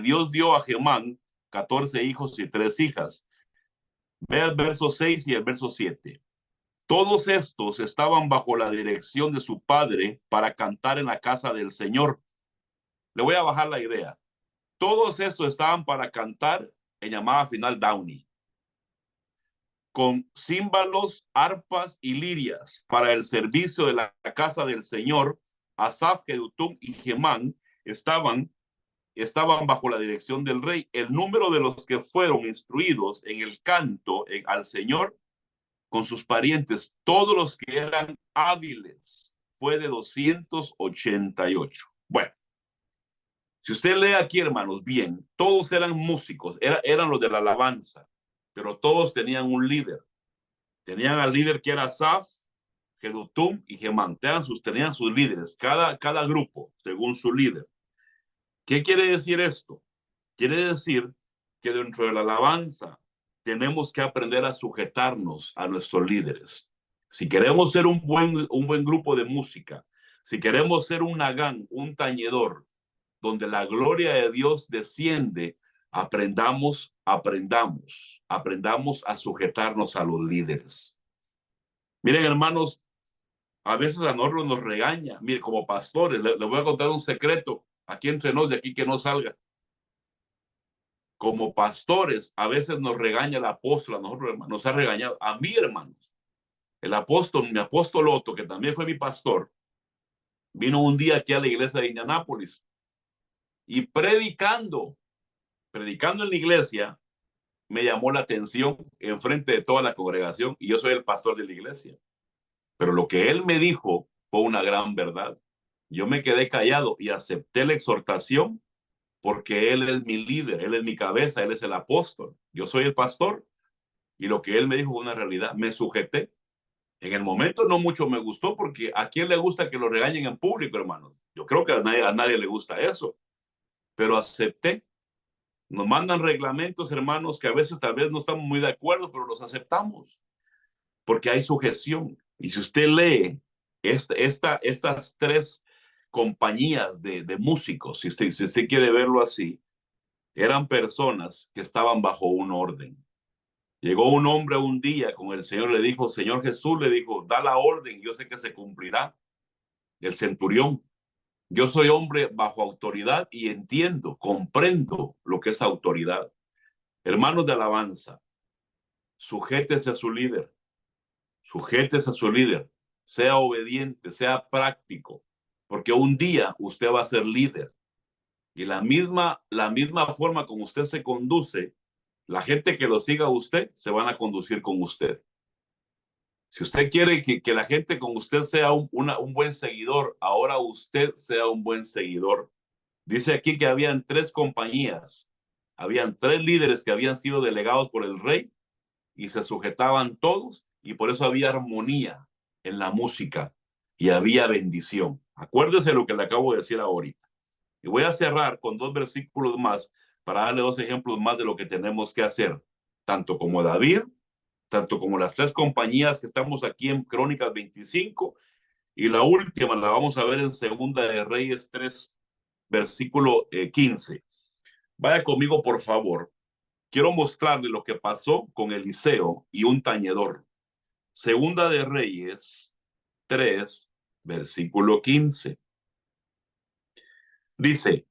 Dios dio a Gemán 14 hijos y 3 hijas. Ve el verso 6 y el verso 7. Todos estos estaban bajo la dirección de su padre para cantar en la casa del Señor. Le voy a bajar la idea. Todos estos estaban para cantar en llamada final Downey, con címbalos, arpas y lirias para el servicio de la casa del Señor. Asaf, Jedutum y Gemán estaban bajo la dirección del rey. El número de los que fueron instruidos en el canto al Señor con sus parientes, todos los que eran hábiles, fue de 288. Bueno, si usted lee aquí, hermanos, bien, todos eran músicos, eran los de la alabanza, pero todos tenían un líder. Tenían al líder que era Asaf, Jedutum y Gemán. Tenían sus líderes, cada grupo según su líder. ¿Qué quiere decir esto? Quiere decir que dentro de la alabanza tenemos que aprender a sujetarnos a nuestros líderes. Si queremos ser un buen grupo de música, si queremos ser un nagán, un tañedor, donde la gloria de Dios desciende, aprendamos a sujetarnos a los líderes. Miren, hermanos, a veces a nosotros nos regaña. Mire, como pastores, le voy a contar un secreto aquí entre nos, de aquí que no salga. Como pastores, a veces nos regaña el apóstol, a nosotros nos ha regañado, a mí, hermanos. El apóstol, mi apóstol Otto, que también fue mi pastor, vino un día aquí a la iglesia de Indianápolis y predicando en la iglesia, me llamó la atención en frente de toda la congregación, y yo soy el pastor de la iglesia. Pero lo que él me dijo fue una gran verdad. Yo me quedé callado y acepté la exhortación porque él es mi líder, él es mi cabeza, él es el apóstol. Yo soy el pastor. Y lo que él me dijo fue una realidad. Me sujeté. En el momento no mucho me gustó, porque ¿a quién le gusta que lo regañen en público, hermano? Yo creo que a nadie le gusta eso. Pero acepté. Nos mandan reglamentos, hermanos, que a veces tal vez no estamos muy de acuerdo, pero los aceptamos porque hay sujeción. Y si usted lee estas tres compañías de músicos, si usted quiere verlo así, eran personas que estaban bajo un orden. Llegó un hombre un día con el Señor, le dijo, Señor Jesús, le dijo, da la orden, yo sé que se cumplirá. El centurión: yo soy hombre bajo autoridad y entiendo, comprendo lo que es autoridad. Hermanos de alabanza, sujétese a su líder, sujétese a su líder, sea obediente, sea práctico, porque un día usted va a ser líder. Y la misma forma como usted se conduce, la gente que lo siga a usted se van a conducir con usted. Si usted quiere que la gente con usted sea un buen seguidor, ahora usted sea un buen seguidor. Dice aquí que habían 3 compañías, habían 3 líderes que habían sido delegados por el rey y se sujetaban todos, y por eso había armonía en la música y había bendición. Acuérdese lo que le acabo de decir ahorita. Y voy a cerrar con 2 versículos más para darle 2 ejemplos más de lo que tenemos que hacer, tanto como David, tanto como las 3 compañías que estamos aquí en Crónicas 25, y la última la vamos a ver en Segunda de Reyes 3, versículo 15. Vaya conmigo, por favor. quiero mostrarle lo que pasó con Eliseo y un tañedor. Segunda de Reyes 3, versículo 15. Dice,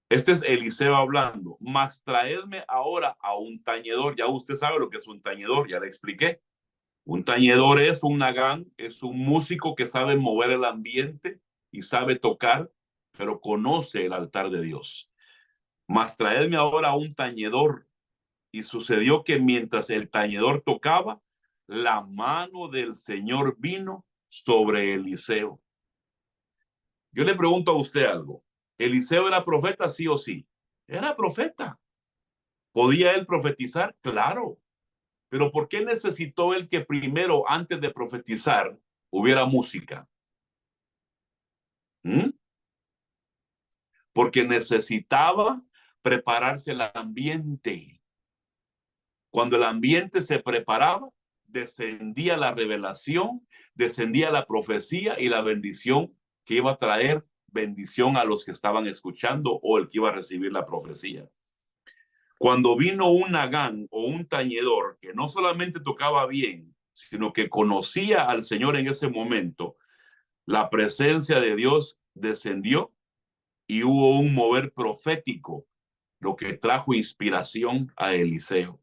este es Eliseo hablando, mas traedme ahora a un tañedor. Ya usted sabe lo que es un tañedor, ya le expliqué. Un tañedor es un nagán, es un músico que sabe mover el ambiente y sabe tocar, pero conoce el altar de Dios. Mas traedme ahora a un tañedor. Y sucedió que mientras el tañedor tocaba, la mano del Señor vino sobre Eliseo. Yo le pregunto a usted algo. ¿Eliseo era profeta, sí o sí? Era profeta. ¿Podía él profetizar? Claro. Pero ¿por qué necesitó él que primero, antes de profetizar, hubiera música? ¿Mm? Porque necesitaba prepararse el ambiente. Cuando el ambiente se preparaba, descendía la revelación, descendía la profecía y la bendición que iba a traer bendición a los que estaban escuchando o el que iba a recibir la profecía. Cuando vino un nagán o un tañedor que no solamente tocaba bien, sino que conocía al Señor en ese momento, la presencia de Dios descendió y hubo un mover profético, lo que trajo inspiración a Eliseo.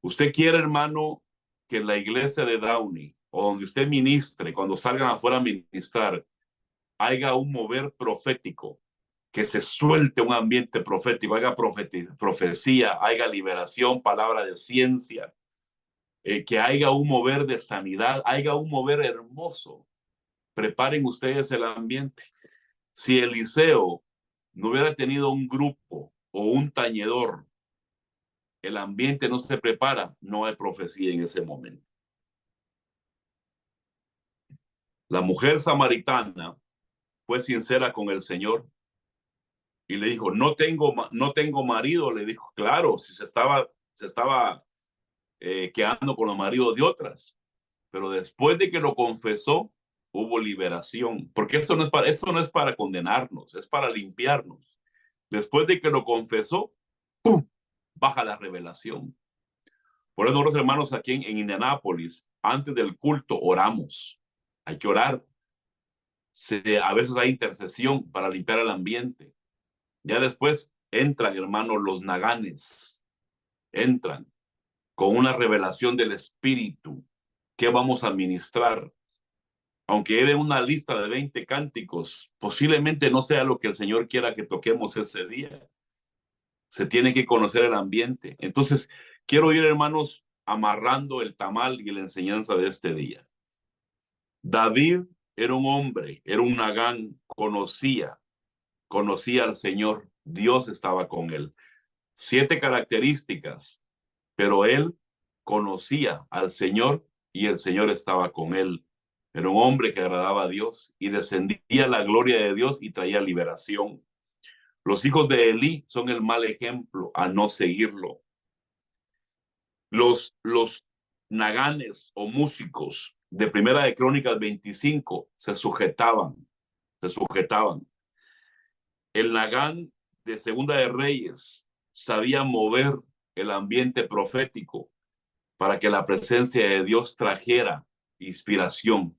Usted quiere, hermano, que en la iglesia de Downey o donde usted ministre, cuando salgan afuera a ministrar, haya un mover profético, que se suelte un ambiente profético, haya profecía, haya liberación, palabra de ciencia, que haya un mover de sanidad, haya un mover hermoso. Preparen ustedes el ambiente. Si Eliseo no hubiera tenido un grupo o un tañedor, el ambiente no se prepara, no hay profecía en ese momento. La mujer samaritana fue sincera con el Señor y le dijo, no tengo marido. Le dijo, claro, si se estaba quedando con los maridos de otras. Pero después de que lo confesó, hubo liberación. Porque esto no es para condenarnos, es para limpiarnos. Después de que lo confesó, ¡pum!, baja la revelación. Por eso nosotros, hermanos, aquí en Indianápolis, antes del culto, oramos. Hay que orar. A veces hay intercesión para limpiar el ambiente. Ya después entran, hermanos, los naganes. Entran con una revelación del Espíritu. ¿Qué vamos a ministrar? Aunque lleve una lista de 20 cánticos, posiblemente no sea lo que el Señor quiera que toquemos ese día. Se tiene que conocer el ambiente. Entonces, quiero ir, hermanos, amarrando el tamal y la enseñanza de este día. David era un hombre, era un nagán, conocía al Señor, Dios estaba con él. 7 características, pero él conocía al Señor y el Señor estaba con él. Era un hombre que agradaba a Dios y descendía la gloria de Dios y traía liberación. Los hijos de Elí son el mal ejemplo a no seguirlo. Los naganes o músicos de Primera de Crónicas 25 se sujetaban. El nagán de Segunda de Reyes sabía mover el ambiente profético para que la presencia de Dios trajera inspiración.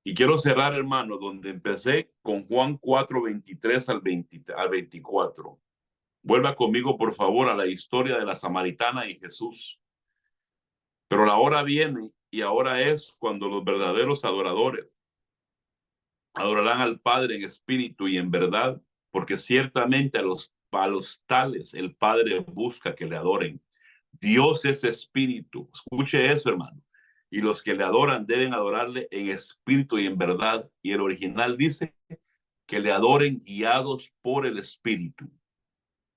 Y quiero cerrar, hermano, donde empecé con Juan 4, 23 al 24. Vuelva conmigo, por favor, a la historia de la samaritana y Jesús. Pero la hora viene y ahora es cuando los verdaderos adoradores adorarán al Padre en espíritu y en verdad, porque ciertamente a los tales el Padre busca que le adoren. Dios es espíritu. Escuche eso, hermano. Y los que le adoran deben adorarle en espíritu y en verdad. Y el original dice que le adoren guiados por el espíritu.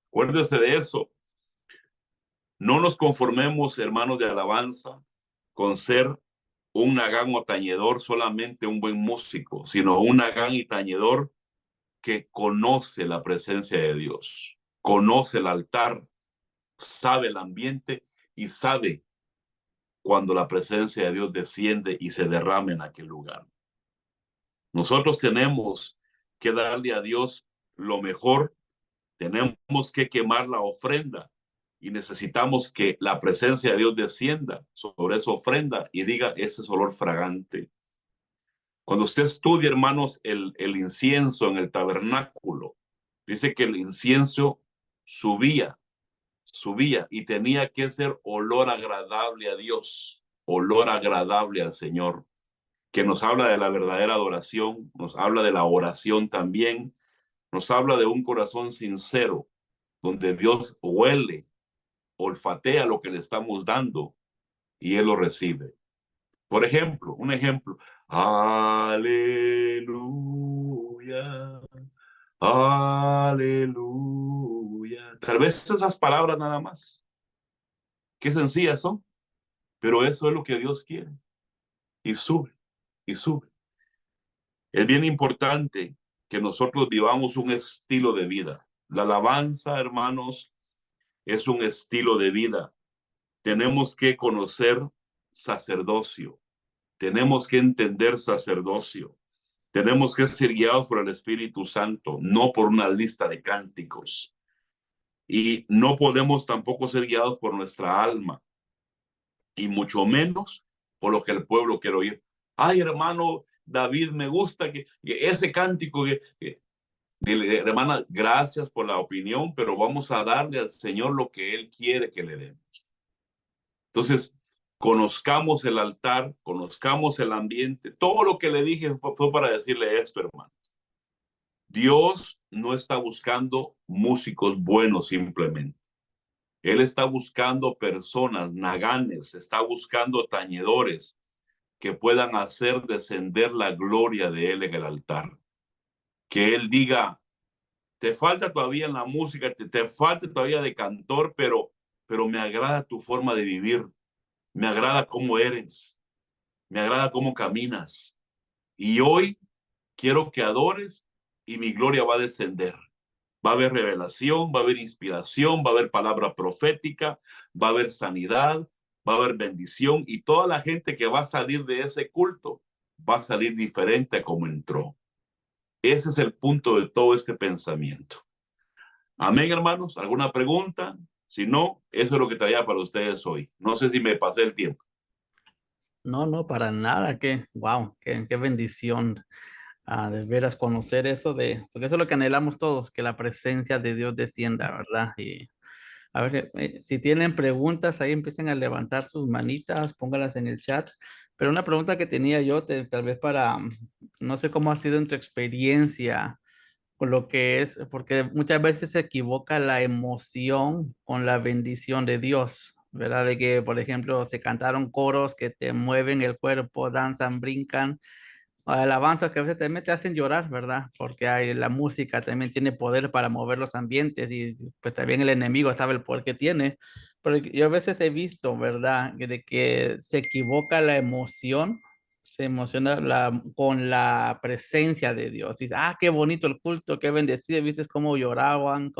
Acuérdese de eso. No nos conformemos, hermanos de alabanza, con ser un nagán o tañedor, solamente un buen músico, sino un nagán y tañedor que conoce la presencia de Dios, conoce el altar, sabe el ambiente y sabe cuando la presencia de Dios desciende y se derrama en aquel lugar. Nosotros tenemos que darle a Dios lo mejor Tenemos que quemar la ofrenda y necesitamos que la presencia de Dios descienda sobre esa ofrenda y diga ese es olor fragante. Cuando usted estudia, hermanos, el incienso en el tabernáculo, dice que el incienso subía y tenía que ser olor agradable a Dios, olor agradable al Señor, que nos habla de la verdadera adoración, nos habla de la oración también, nos habla de un corazón sincero, donde Dios huele, olfatea lo que le estamos dando y Él lo recibe. Por ejemplo, un ejemplo, aleluya, aleluya. Tal vez esas palabras nada más, qué sencillas son, pero eso es lo que Dios quiere. Y sube, y sube. Es bien importante que nosotros vivamos un estilo de vida. La alabanza, hermanos, es un estilo de vida. Tenemos que conocer sacerdocio. Tenemos que entender sacerdocio. Tenemos que ser guiados por el Espíritu Santo, no por una lista de cánticos. Y no podemos tampoco ser guiados por nuestra alma, y mucho menos por lo que el pueblo quiere oír. Ay, hermano David, me gusta que ese cántico, hermana, gracias por la opinión, pero vamos a darle al Señor lo que Él quiere que le demos. Entonces, conozcamos el altar, conozcamos el ambiente. Todo lo que le dije fue para decirle esto, hermano. Dios no está buscando músicos buenos simplemente. Él está buscando personas, naganes, está buscando tañedores que puedan hacer descender la gloria de Él en el altar. Que Él diga, te falta todavía en la música, te falta todavía de cantor, pero me agrada tu forma de vivir, me agrada cómo eres, me agrada cómo caminas. Y hoy quiero que adores y mi gloria va a descender. Va a haber revelación, va a haber inspiración, va a haber palabra profética, va a haber sanidad, va a haber bendición y toda la gente que va a salir de ese culto va a salir diferente a como entró. Ese es el punto de todo este pensamiento. Amén, hermanos. ¿Alguna pregunta? Si no, eso es lo que traía para ustedes hoy. No sé si me pasé el tiempo. No, no, para nada. Wow, qué bendición. De veras conocer eso porque eso es lo que anhelamos todos, que la presencia de Dios descienda, ¿verdad? Y a ver, si tienen preguntas, ahí empiecen a levantar sus manitas, póngalas en el chat. Pero una pregunta que tenía yo, tal vez no sé cómo ha sido en tu experiencia con lo que es, porque muchas veces se equivoca la emoción con la bendición de Dios, ¿verdad? De que, por ejemplo, se cantaron coros que te mueven el cuerpo, danzan, brincan alabanzas que a veces también te hacen llorar, ¿verdad? Porque la música también tiene poder para mover los ambientes y pues también el enemigo sabe el poder que tiene. Pero yo a veces he visto, ¿verdad? De que se equivoca la emoción, se emociona con la presencia de Dios. Dice, qué bonito el culto, qué bendecido, viste cómo lloraban,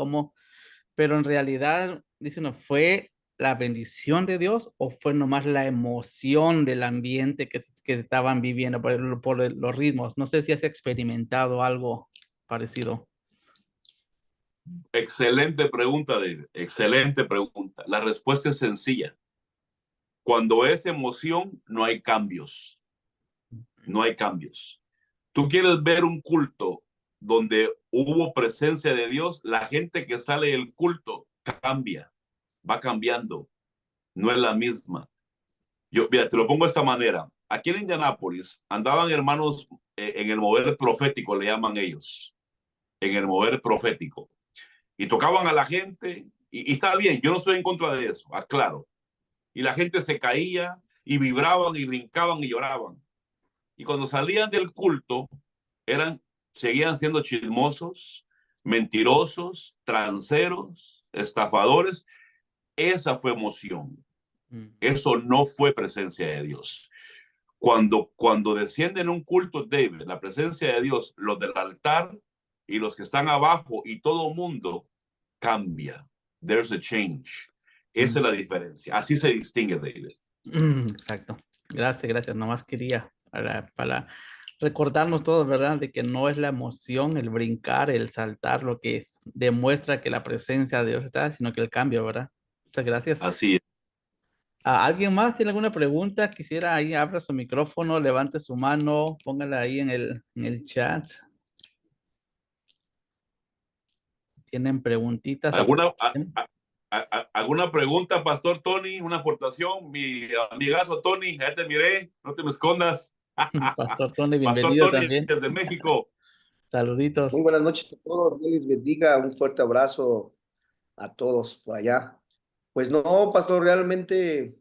pero en realidad, dice uno, ¿fue la bendición de Dios o fue nomás la emoción del ambiente que estaban viviendo por los ritmos? No sé si has experimentado algo parecido. Excelente pregunta, David. Excelente pregunta. La respuesta es sencilla. Cuando es emoción, no hay cambios. No hay cambios. Tú quieres ver un culto donde hubo presencia de Dios, la gente que sale del culto cambia, va cambiando, no es la misma. Mira, te lo pongo de esta manera. Aquí en Indianápolis andaban hermanos en el mover profético, le llaman ellos, en el mover profético. Y tocaban a la gente, y está bien, yo no estoy en contra de eso, aclaro. Y la gente se caía, y vibraban, y brincaban, y lloraban. Y cuando salían del culto, seguían siendo chismosos, mentirosos, transeros, estafadores. Esa fue emoción. Eso no fue presencia de Dios. Cuando desciende en un culto, David, la presencia de Dios, los del altar y los que están abajo y todo mundo cambia. There's a change. Esa es la diferencia. Así se distingue, David. Exacto. Gracias, gracias. Nomás quería recordarnos todos, ¿verdad? De que no es la emoción, el brincar, el saltar, lo que demuestra que la presencia de Dios está, sino que el cambio, ¿verdad? Muchas gracias. Así es. ¿Alguien más tiene alguna pregunta? Quisiera ahí, abra su micrófono, levante su mano, póngala ahí en el chat. ¿Tienen preguntitas? ¿Alguna, alguna pregunta, Pastor Tony? ¿Una aportación? Mi amigazo Tony, ya te miré, no te me escondas. Pastor Tony, Pastor bienvenido Tony también. desde México. Saluditos. Muy buenas noches a todos, Dios les bendiga, un fuerte abrazo a todos por allá. Pues no, pastor, realmente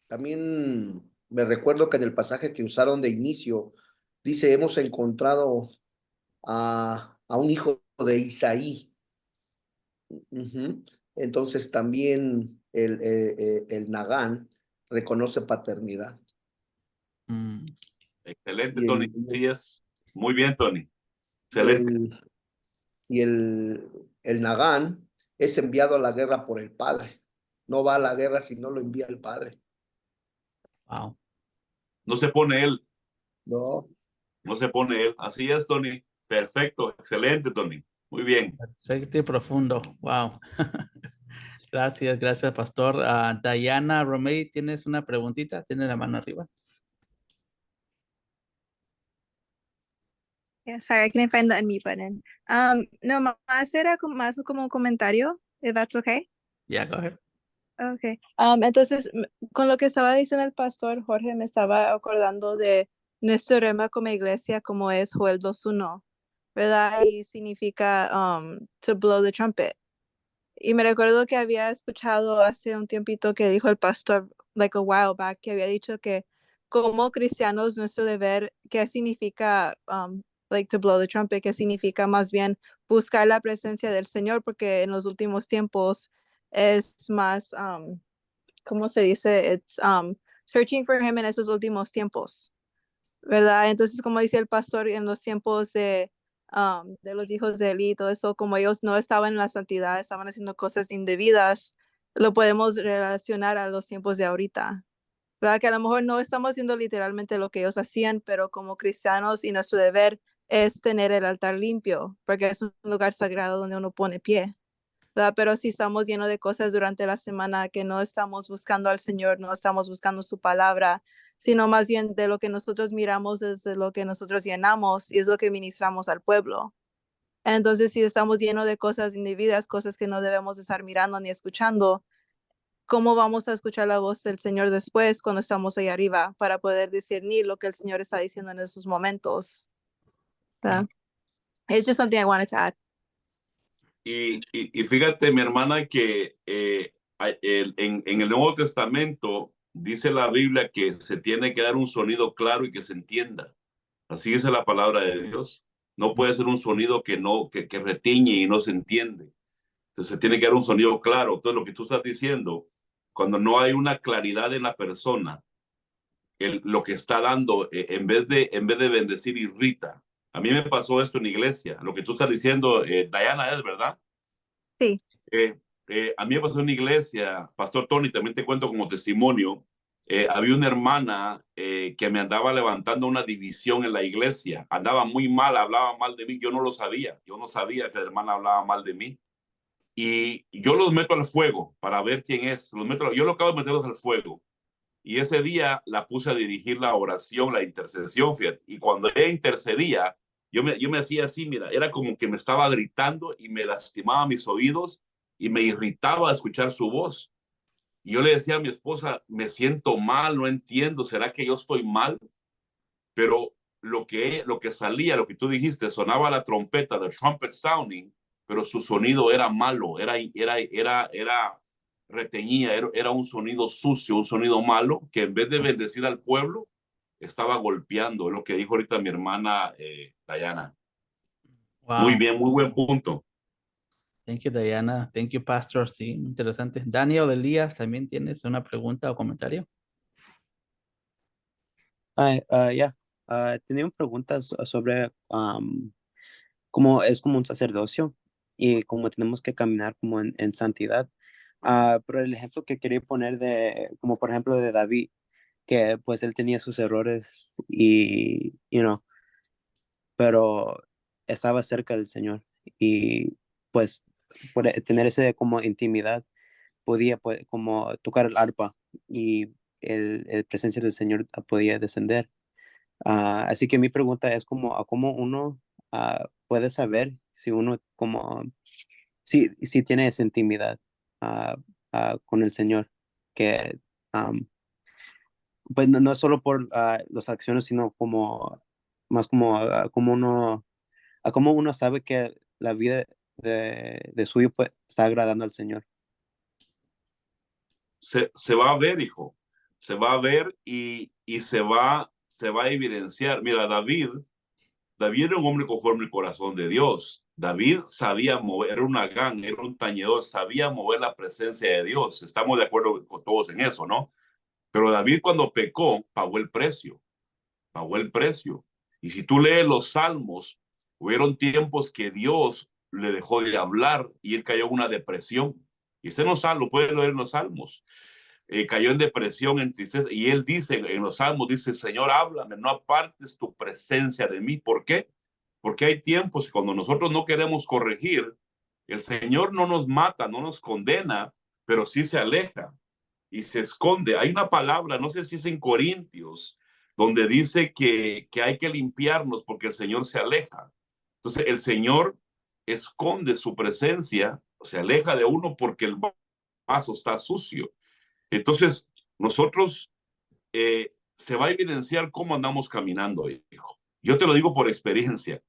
también me recuerdo que en el pasaje que usaron de inicio, dice, hemos encontrado a un hijo de Isaí. Ujú. Entonces también el Nagán reconoce paternidad. Mm, Excelente, Y Tony. el, Sí es. Muy bien, Tony. y Excelente. el, y el Nagán es enviado a la guerra por el padre. No va a la guerra si no lo envía el padre. wow. No se pone él, No, no se pone él. Así es, Tony. Perfecto. Excelente, Tony. Muy bien. Perfecto y profundo. Wow. Gracias, gracias, Pastor. Diana Romey, ¿tienes una preguntita? ¿Tienes la mano arriba? Yeah, sorry, I couldn't find the unmute button. No, más era más como un comentario, if that's okay. Yeah, go ahead. Okay. Entonces, con lo que estaba diciendo el pastor Jorge, me estaba acordando de nuestro rema como iglesia, como es Joel 2:1, ¿verdad? Y significa to blow the trumpet. Y me recuerdo que había escuchado hace un tiempito que dijo el pastor, like a while back, que había dicho que como cristianos nuestro deber, ¿qué significa like to blow the trumpet? ¿Qué significa más bien buscar la presencia del Señor? Porque en los últimos tiempos es más, ¿cómo se dice? It's searching for him en esos últimos tiempos, ¿verdad? Entonces, como dice el pastor, en los tiempos de los hijos de Eli y todo eso, como ellos no estaban en la santidad, estaban haciendo cosas indebidas, lo podemos relacionar a los tiempos de ahorita, ¿verdad? Que a lo mejor no estamos haciendo literalmente lo que ellos hacían, pero como cristianos y nuestro deber es tener el altar limpio, porque es un lugar sagrado donde uno pone pie. ¿Verdad? Pero si estamos llenos de cosas durante la semana que no estamos buscando al Señor, no estamos buscando su palabra, sino más bien de lo que nosotros miramos es de lo que nosotros llenamos y es lo que ministramos al pueblo. Entonces, si estamos llenos de cosas indebidas, cosas que no debemos de estar mirando ni escuchando, ¿cómo vamos a escuchar la voz del Señor después cuando estamos ahí arriba para poder discernir lo que el Señor está diciendo en esos momentos? ¿Verdad? It's just something I wanted to add. Y fíjate, mi hermana, que en el Nuevo Testamento dice la Biblia que se tiene que dar un sonido claro y que se entienda. Así dice la palabra de Dios. No puede ser un sonido que no, que retiñe y no se entiende. Entonces se tiene que dar un sonido claro. Entonces lo que tú estás diciendo, cuando no hay una claridad en la persona, lo que está dando, en vez de bendecir, irrita. A mí me pasó esto en la iglesia. Lo que tú estás diciendo, Diana, es verdad. Sí. Eh, a mí me pasó en la iglesia, Pastor Tony, también te cuento como testimonio. Había una hermana que me andaba levantando una división en la iglesia. Andaba muy mal, hablaba mal de mí. Yo no lo sabía. Yo no sabía que la hermana hablaba mal de mí. Y yo los meto al fuego para ver quién es. Yo lo acabo de meterlos al fuego. Y ese día la puse a dirigir la oración, la intercesión, fíjate. Y cuando ella intercedía, yo me hacía así, mira, era como que me estaba gritando y me lastimaba mis oídos y me irritaba escuchar su voz. Y yo le decía a mi esposa, me siento mal, no entiendo, ¿será que yo estoy mal? Pero lo que salía, lo que tú dijiste, sonaba la trompeta, the trumpet sounding, pero su sonido era malo, era reteñía, era un sonido sucio, un sonido malo, que en vez de bendecir al pueblo, estaba golpeando, lo que dijo ahorita mi hermana Diana. Muy Wow. bien, muy buen punto. Thank you, Diana. Thank you, Pastor. Sí, interesante. Daniel Elías, ¿también tienes una pregunta o comentario? Ya, tenía una pregunta sobre cómo es como un sacerdocio y cómo tenemos que caminar como en santidad. Pero el ejemplo que quería poner como por ejemplo de David, que pues él tenía sus errores y, pero estaba cerca del Señor y pues por tener ese como intimidad podía pues, como tocar el arpa y el presencia del Señor podía descender. Así que mi pregunta es como a cómo uno puede saber si uno como si tiene esa intimidad ah, con el Señor, que pues no solo por las acciones, sino como más como a cómo uno sabe que la vida de suyo pues, está agradando al Señor. Se va a ver, hijo, se va a ver y se va a evidenciar. Mira, David era un hombre conforme al corazón de Dios. David sabía mover, era un agán, era un tañedor, sabía mover la presencia de Dios. Estamos de acuerdo con todos en eso, ¿no? Pero David cuando pecó, pagó el precio, pagó el precio. Y si tú lees los salmos, hubieron tiempos que Dios le dejó de hablar y él cayó en una depresión. Y usted no sabe, lo puede leer en los salmos. Cayó en depresión, en tristeza, y él dice en los salmos, dice, Señor, háblame, no apartes tu presencia de mí. ¿Por qué? Porque hay tiempos cuando nosotros no queremos corregir, el Señor no nos mata, no nos condena, pero sí se aleja y se esconde. Hay una palabra, no sé si es en Corintios, donde dice que hay que limpiarnos porque el Señor se aleja. Entonces el Señor esconde su presencia, se aleja de uno porque el vaso está sucio. Entonces, nosotros se va a evidenciar cómo andamos caminando, hijo. Yo te lo digo por experiencia.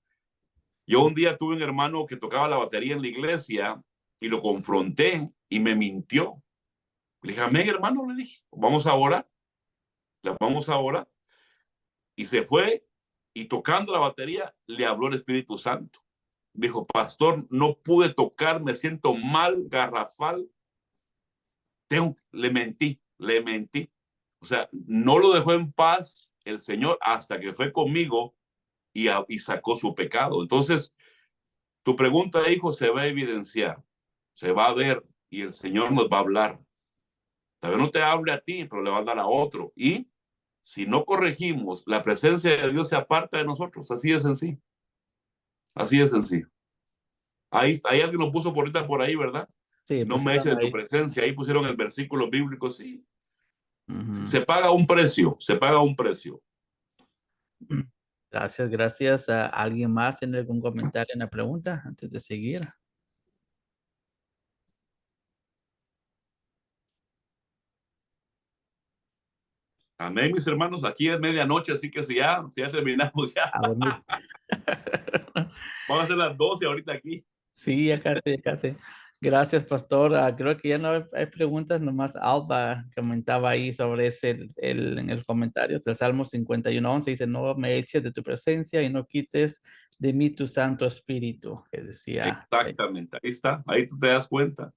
Yo un día tuve un hermano que tocaba la batería en la iglesia y lo confronté y me mintió. Le dije, amén, hermano, le dije, vamos a orar, vamos a orar. Y se fue y tocando la batería le habló el Espíritu Santo. Dijo, pastor, no pude tocar, me siento mal, garrafal. Le mentí, le mentí. O sea, no lo dejó en paz el Señor hasta que fue conmigo y sacó su pecado. Entonces, tu pregunta, hijo, se va a evidenciar, se va a ver y el Señor nos va a hablar. Tal vez no te hable a ti, pero le va a hablar a otro. Y si no corregimos, la presencia de Dios se aparta de nosotros. Así es sencillo. Así es sencillo. Ahí alguien lo puso por ahí, ¿verdad? Sí, No me eches pusieron de tu ahí. presencia. Ahí pusieron el versículo bíblico, sí. Ujú. Se paga un precio, se paga un precio. Gracias, gracias. ¿Alguien más tiene algún comentario en la pregunta antes de seguir? Amén, mis hermanos. Aquí es medianoche, así que si ya terminamos, ya. A dormir. Van a ser las 12 ahorita aquí. Sí, ya casi, ya casi. Gracias, pastor. Creo que ya no hay preguntas, nomás Alba comentaba ahí sobre ese, en el comentario, el Salmo 51:11 dice, no me eches de tu presencia y no quites de mí tu Santo Espíritu, que decía. Exactamente, ahí está, ahí tú te das cuenta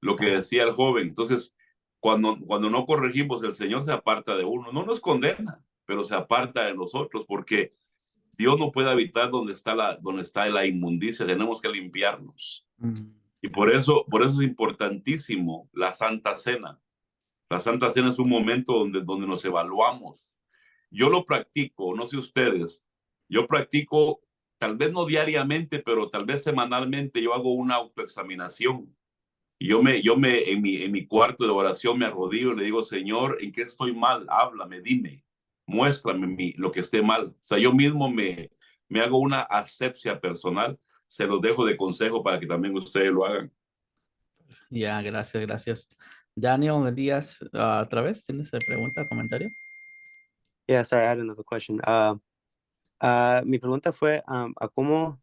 lo que decía el joven. Entonces, cuando no corregimos, el Señor se aparta de uno. No nos condena, pero se aparta de nosotros porque Dios no puede habitar donde está la inmundicia. Tenemos que limpiarnos. Mm. Y por eso es importantísimo la Santa Cena. La Santa Cena es un momento donde nos evaluamos. Yo lo practico, no sé ustedes, yo practico, tal vez no diariamente, pero tal vez semanalmente, yo hago una autoexaminación. Y en mi cuarto de oración me arrodillo y le digo, Señor, ¿en qué estoy mal? Háblame, dime, muéstrame lo que esté mal. O sea, yo mismo me hago una asepsia personal. Se los dejo de consejo para que también ustedes lo hagan. Ya, gracias, gracias. Daniel Díaz, otra vez, ¿tienes pregunta, comentario? Yeah, sorry, I had another question. Mi pregunta fue a cómo,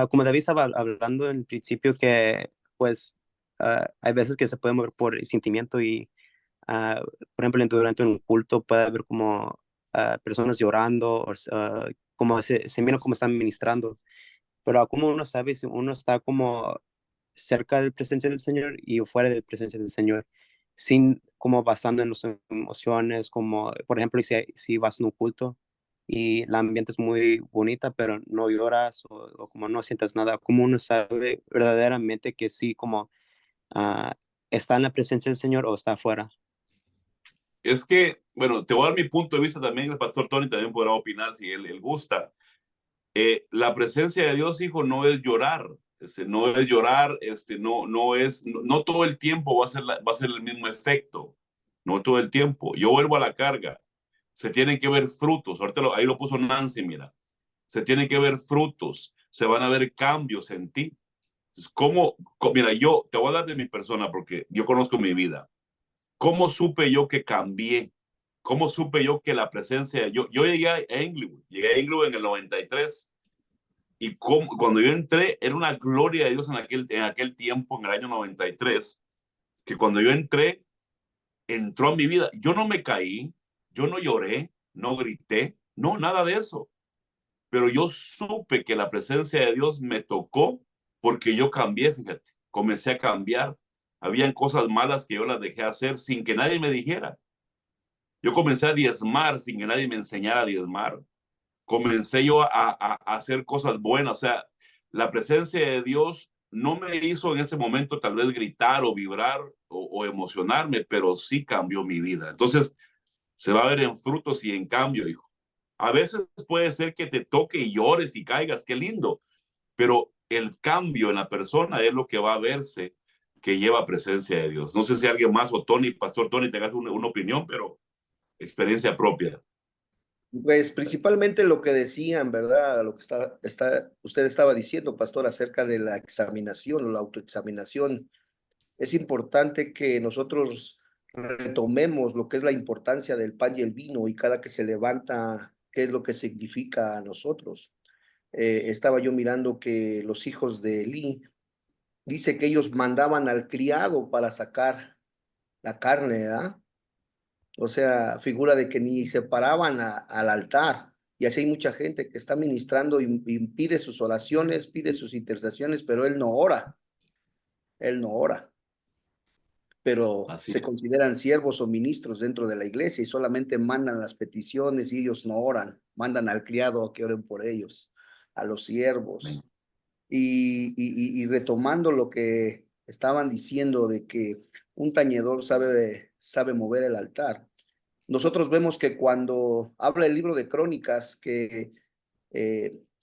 como David estaba hablando en el principio, que pues hay veces que se puede mover por sentimiento y, por ejemplo, durante un culto puede haber como personas llorando o como se mira como están ministrando, pero ¿cómo uno sabe si uno está como cerca de la presencia del Señor y fuera de la presencia del Señor, sin como basando en las emociones, como por ejemplo si vas a un culto y el ambiente es muy bonita, pero no lloras o como no sientes nada, ¿cómo uno sabe verdaderamente que sí como está en la presencia del Señor o está afuera? Es que, bueno, te voy a dar mi punto de vista también, el pastor Tony también podrá opinar si él gusta. La presencia de Dios, hijo, no es llorar, no es llorar, no todo el tiempo va a ser el mismo efecto, no todo el tiempo. Yo vuelvo a la carga, se tienen que ver frutos, ahorita ahí lo puso Nancy, mira, se tienen que ver frutos, se van a ver cambios en ti. Entonces, mira, yo te voy a dar de mi persona porque yo conozco mi vida. ¿Cómo supe yo que cambié? ¿Cómo supe yo que la presencia, yo llegué a Inglewood en el 93 y cuando yo entré era una gloria de Dios en aquel tiempo, en el año 93, que cuando yo entré, entró a mi vida. Yo no me caí, yo no lloré, no grité, no, nada de eso. Pero yo supe que la presencia de Dios me tocó porque yo cambié, fíjate, comencé a cambiar. Habían cosas malas que yo las dejé hacer sin que nadie me dijera. Yo comencé a diezmar sin que nadie me enseñara a diezmar. Comencé yo a hacer cosas buenas. O sea, la presencia de Dios no me hizo en ese momento tal vez gritar o vibrar o emocionarme, pero sí cambió mi vida. Entonces, se va a ver en frutos y en cambio, hijo. A veces puede ser que te toque y llores y caigas, qué lindo, pero el cambio en la persona es lo que va a verse que lleva presencia de Dios. No sé si alguien más o Tony, Pastor Tony, tengas una opinión, pero experiencia propia. Pues principalmente lo que decían, ¿verdad? Lo que usted estaba diciendo, pastor, acerca de la examinación o la autoexaminación. Es importante que nosotros retomemos lo que es la importancia del pan y el vino y cada que se levanta, qué es lo que significa a nosotros. Estaba yo mirando que los hijos de Elí, dice que ellos mandaban al criado para sacar la carne, ¿verdad? O sea, figura de que ni se paraban al altar. Y así hay mucha gente que está ministrando y pide sus oraciones, pide sus intercesiones, pero él no ora. Él no ora. Pero Así se es. consideran siervos o ministros dentro de la iglesia y solamente mandan las peticiones y ellos no oran. Mandan al criado a que oren por ellos, a los siervos. Y retomando lo que estaban diciendo de que un tañedor sabe mover el altar. Nosotros vemos que cuando habla el libro de Crónicas que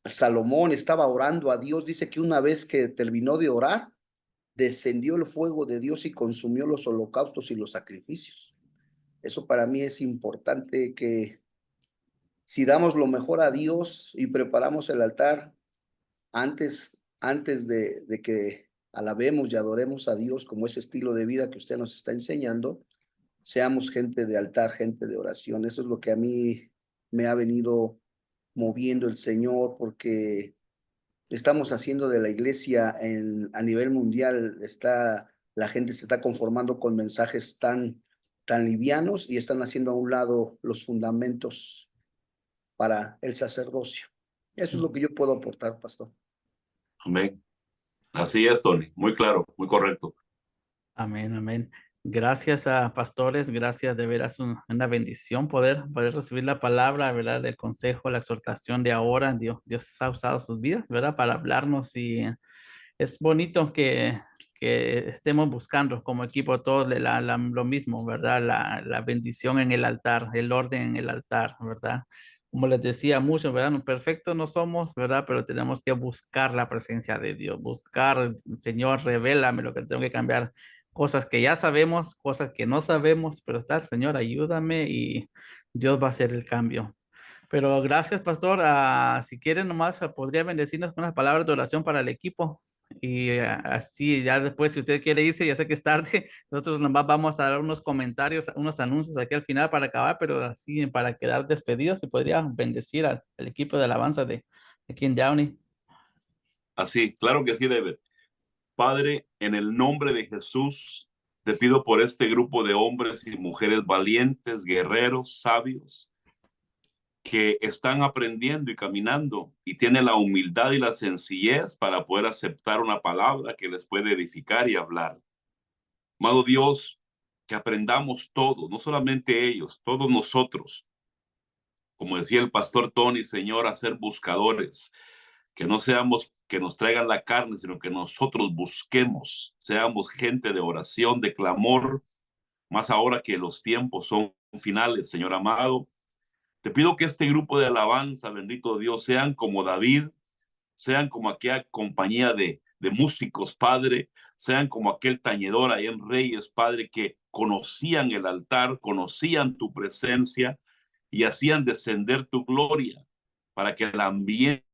Salomón estaba orando a Dios, dice que una vez que terminó de orar, descendió el fuego de Dios y consumió los holocaustos y los sacrificios. Eso para mí es importante, que si damos lo mejor a Dios y preparamos el altar antes de que alabemos y adoremos a Dios como ese estilo de vida que usted nos está enseñando, seamos gente de altar, gente de oración. Eso es lo que a mí me ha venido moviendo el Señor, porque estamos haciendo de la iglesia a nivel mundial, la gente se está conformando con mensajes tan livianos y están haciendo a un lado los fundamentos para el sacerdocio. Eso es lo que yo puedo aportar, pastor. Amén. Así es, Tony. Muy claro, muy correcto. Amén, amén. Gracias a pastores, gracias, de veras una bendición poder recibir la palabra, ¿verdad? El consejo, la exhortación de ahora. Dios ha usado sus vidas, ¿verdad? Para hablarnos, y es bonito que estemos buscando como equipo todos lo mismo, ¿verdad? La bendición en el altar, el orden en el altar, ¿verdad? Como les decía mucho, ¿verdad? No, perfectos no somos, ¿verdad? Pero tenemos que buscar la presencia de Dios, buscar, Señor, revélame lo que tengo que cambiar, cosas que ya sabemos, cosas que no sabemos, pero estar, Señor, ayúdame y Dios va a hacer el cambio. Pero gracias, pastor. Si quieren, nomás podría bendecirnos con unas palabras de oración para el equipo. Y así, ya después, si usted quiere irse, ya sé que es tarde, nosotros nomás vamos a dar unos comentarios, unos anuncios aquí al final para acabar, pero así, para quedar despedidos, se podría bendecir al equipo de alabanza de aquí en Downey. Así, claro que sí, David. Padre, en el nombre de Jesús, te pido por este grupo de hombres y mujeres valientes, guerreros, sabios, que están aprendiendo y caminando y tienen la humildad y la sencillez para poder aceptar una palabra que les puede edificar y hablar. Amado Dios, que aprendamos todos, no solamente ellos, todos nosotros, como decía el pastor Tony, Señor, a ser buscadores, que no seamos que nos traigan la carne, sino que nosotros busquemos, seamos gente de oración, de clamor, más ahora que los tiempos son finales, Señor amado. Te pido que este grupo de alabanza, bendito Dios, sean como David, sean como aquella compañía de músicos, Padre, sean como aquel tañedor ahí en Reyes, Padre, que conocían el altar, conocían tu presencia y hacían descender tu gloria para que el ambiente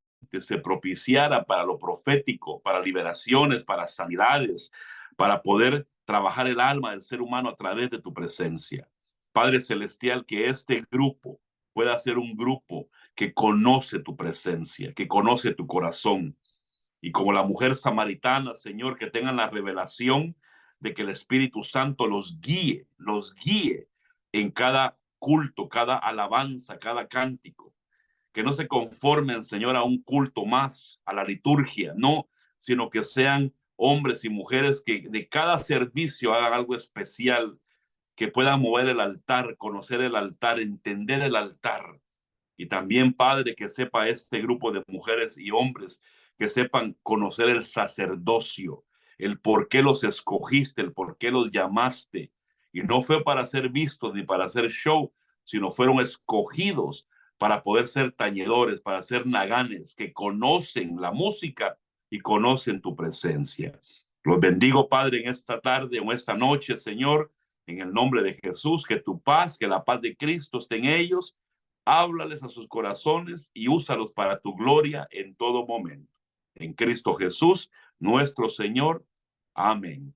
se propiciara para lo profético, para liberaciones, para sanidades, para poder trabajar el alma del ser humano a través de tu presencia. Padre Celestial, que este grupo pueda ser un grupo que conoce tu presencia, que conoce tu corazón. Y como la mujer samaritana, Señor, que tengan la revelación de que el Espíritu Santo los guíe en cada culto, cada alabanza, cada cántico. Que no se conformen, Señor, a un culto más, a la liturgia, no, sino que sean hombres y mujeres que de cada servicio hagan algo especial, que puedan mover el altar, conocer el altar, entender el altar. Y también, Padre, que sepa este grupo de mujeres y hombres que sepan conocer el sacerdocio, el por qué los escogiste, el por qué los llamaste. Y no fue para ser vistos ni para hacer show, sino fueron escogidos para poder ser tañedores, para ser naganes, que conocen la música y conocen tu presencia. Los bendigo, Padre, en esta tarde, en esta noche, Señor, en el nombre de Jesús, que tu paz, que la paz de Cristo esté en ellos. Háblales a sus corazones y úsalos para tu gloria en todo momento. En Cristo Jesús, nuestro Señor. Amén.